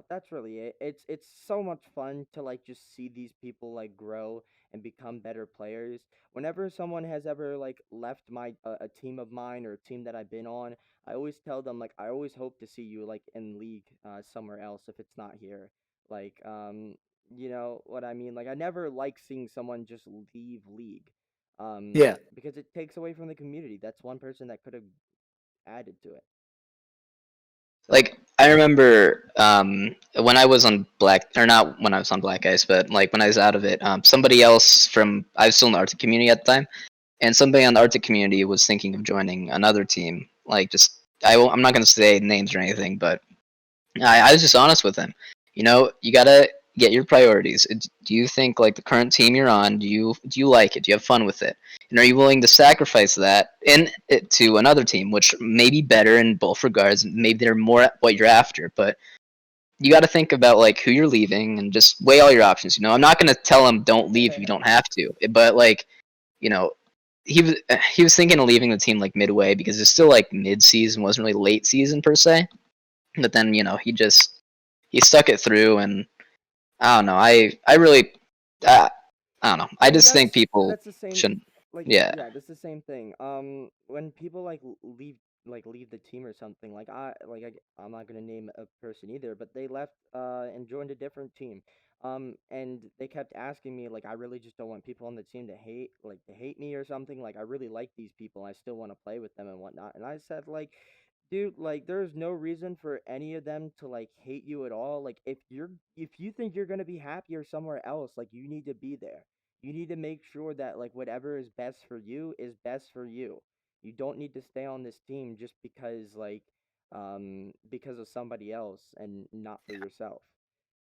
That's really it. It's so much fun to like just see these people like grow and become better players. Whenever someone has ever like left my a team of mine or a team that I've been on, I always tell them like I always hope to see you like in league somewhere else if it's not here. Like you know what I mean? Like I never like seeing someone just leave league.
Yeah.
Because it takes away from the community. That's one person that could have added to it.
like I remember when I was on Black, or not when I was on Black Ice, but like when I was out of it, somebody else from I was still in the Arctic community at the time, and somebody on the Arctic community was thinking of joining another team. Like just I'm not gonna say names or anything, but I was just honest with him. You gotta get your priorities. Do you think like the current team you're on? Do you like it? Do you have fun with it? And are you willing to sacrifice that in it to another team, which may be better in both regards? Maybe they're more at what you're after, but you got to think about like who you're leaving and just weigh all your options. I'm not gonna tell him don't leave if you don't have to, but like you know. He was thinking of leaving the team like midway because it's still like mid season, wasn't really late season per se. But then he stuck it through, and I don't know. I really I don't know.
I
I
mean,
just think people
that's the same.
shouldn't.
Like,
Yeah,
yeah, that's the same thing. When people like leave like leave the team or something. I'm not gonna name a person either, but they left and joined a different team. And they kept asking me like I really just don't want people on the team to hate me or something. Like I really like these people. I still want to play with them and whatnot. And I said like, dude, like there's no reason for any of them to like hate you at all. Like if you think you're gonna be happier somewhere else, like you need to be there. You need to make sure that like whatever is best for you is best for you. You don't need to stay on this team just because of somebody else and not for yourself.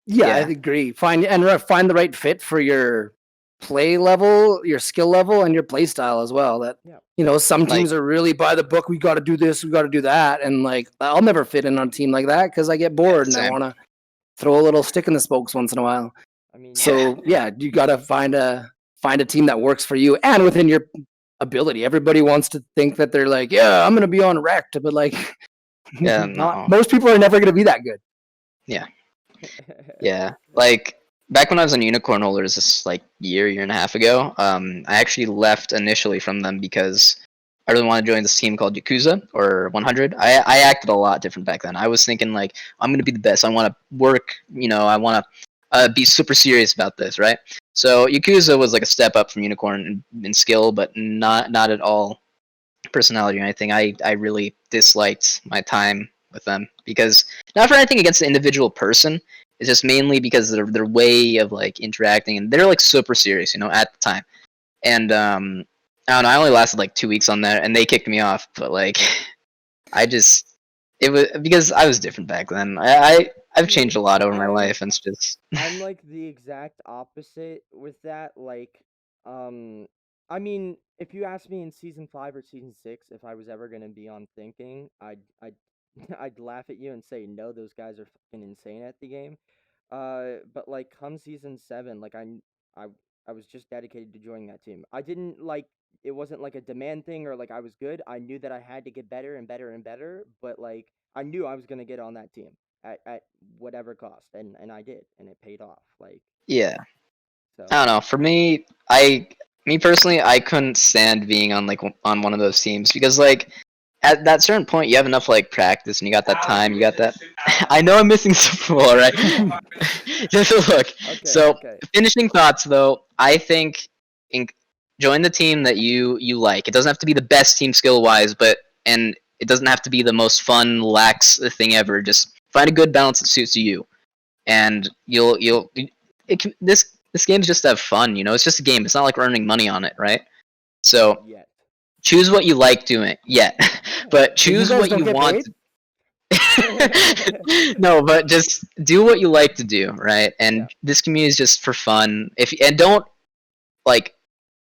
Yeah, I
Yeah.
agree. Find the right fit for your play level, your skill level, and your play style as well. That
Yeah.
some
Like,
teams are really by the book. We got to do this, we got to do that, and like I'll never fit in on a team like that because I get bored and I
same.
want to throw a little stick in the spokes once in a while.
I mean,
Yeah.
So yeah, you got to find a team that works for you and within your ability. Everybody wants to think that they're like, yeah, I'm gonna be on Rect, but like,
Yeah,
not
no.
most people are never gonna be that good.
Yeah. Yeah. Like back when I was on Unicorn Holders this like year and a half ago, I actually left initially from them because I really wanted to join this team called Yakuza or 100. I acted a lot different back then. I was thinking like I'm gonna be the best. I want to work. I want to be super serious about this, right? So Yakuza was like a step up from Unicorn in skill, but not at all personality or anything. I really disliked my time with them because not for anything against the individual person. It's just mainly because of their way of like interacting, and they're like super serious, at the time. And I don't know. I only lasted like 2 weeks on that, and they kicked me off. But like, it was because I was different back then. I've
See,
changed a lot over my
I'm
life, and it's just
I'm like the exact opposite with that. Um, I mean, if you asked me in season 5 or season 6 if I was ever gonna be on thinking, I'd I'd laugh at you and say no, those guys are fucking insane at the game. But like come season 7, I I was just dedicated to joining that team. I didn't like it wasn't like a demand thing or like I was good. I knew that I had to get better and better and better, but like I knew I was gonna get on that team at whatever cost, and I did, and it paid off. Like
yeah.
so,
I don't know. For me personally, I couldn't stand being on like on one of those teams because like at that certain point you have enough like practice and you got that time, you got that. I know I'm missing Super Bowl, right? Just a look.
okay,
So
okay.
finishing thoughts though, I think in, join the team that you like. It doesn't have to be the best team skill wise, and it doesn't have to be the most fun lax thing ever. Just find a good balance that suits you, and this game's just to have fun. It's just a game. It's not like we're earning money on it, right? So
Yet.
choose what you like doing. Yeah, but
You
choose
guys
what
don't
you
get
want.
paid?
No, but just do what you like to do, right?
Yeah.
And this community is just for fun. And don't like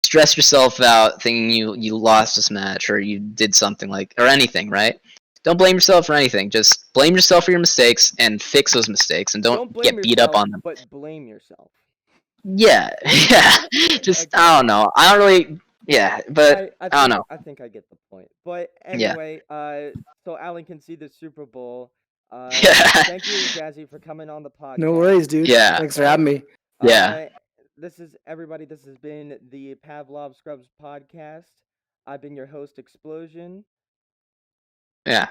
stress yourself out thinking you lost this match or you did something like or anything, right? Don't blame yourself for anything. Just blame yourself for your mistakes and fix those mistakes and
Don't
don't
blame
get beat up
yourself,
on them.
but blame yourself.
Yeah, yeah. Just
Okay.
I don't know. I don't really. Yeah, but I don't know.
I think I get the point. But
Yeah.
anyway, so Alan can see the Super Bowl.
Yeah.
Thank you, Jazzy, for coming on the podcast.
No worries, dude.
Yeah.
Thanks for having me.
Yeah.
This is everybody. This has been the Pavlov Scrubs podcast. I've been your host, Explosion.
Yeah.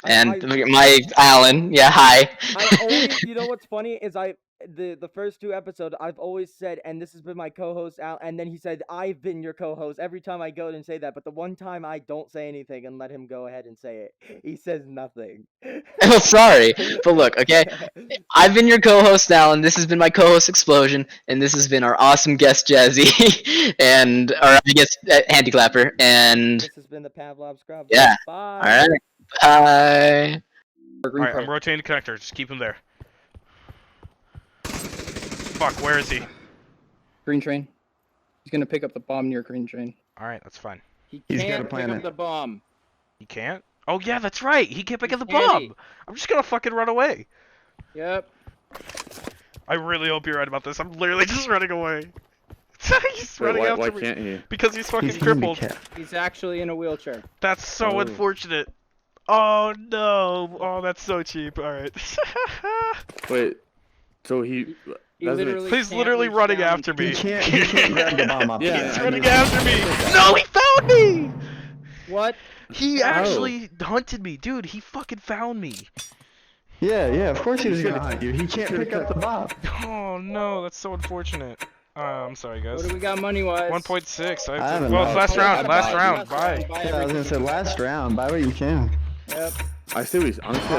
I,
And
I
my Alan. Yeah. Hi.
I always, you know what's funny is the first 2 episodes I've always said, and this has been my co-host Al, and then he said I've been your co-host every time I go and say that, but the one time I don't say anything and let him go ahead and say it, he says nothing.
Oh, sorry, but look, okay. I've been your co-host Alan. This has been my co-host Explosion, and this has been our awesome guest Jazzy, and or I guess Handiclapper, and
This has been the Pavlov Scrubs.
yeah.
Bye.
All right. Bye.
Alright, I'm rotating the connector. Just keep him there. Fuck, where is he?
Green train. He's gonna pick up the bomb near green train.
Alright, that's fine.
He
He's got a
can't pick
planet.
up the bomb.
He can't? Oh yeah, that's right! He can't pick up the
He's handy.
bomb! I'm just gonna fucking run away.
Yep.
I really hope you're right about this. I'm literally just running away. He's
Wait,
running
why
after me.
can't he?
Because he's fucking
He's
crippled.
handicapped.
He's actually in a wheelchair.
That's so
Oh.
unfortunate. Oh no! Oh, that's so cheap. Alright.
Wait, so he
He
doesn't
literally
He's
can't
literally
reach
running
down.
after me.
he can't grab the bomb up.
Yeah.
He's
I
running
know.
after me! No, he found me!
What?
He
Oh.
actually hunted me, dude. He fucking found me.
Yeah, of course he was gonna hunt you. He can't pick up the bomb.
Oh no, that's so unfortunate. I'm sorry, guys.
What do we got money-wise?
1.6.
I haven't
Well,
lost.
last round. Last round.
Last
Bye.
round. Buy
Yeah, I was
everything.
gonna say last round. Buy what you can.
Yep.
I say we honestly. I say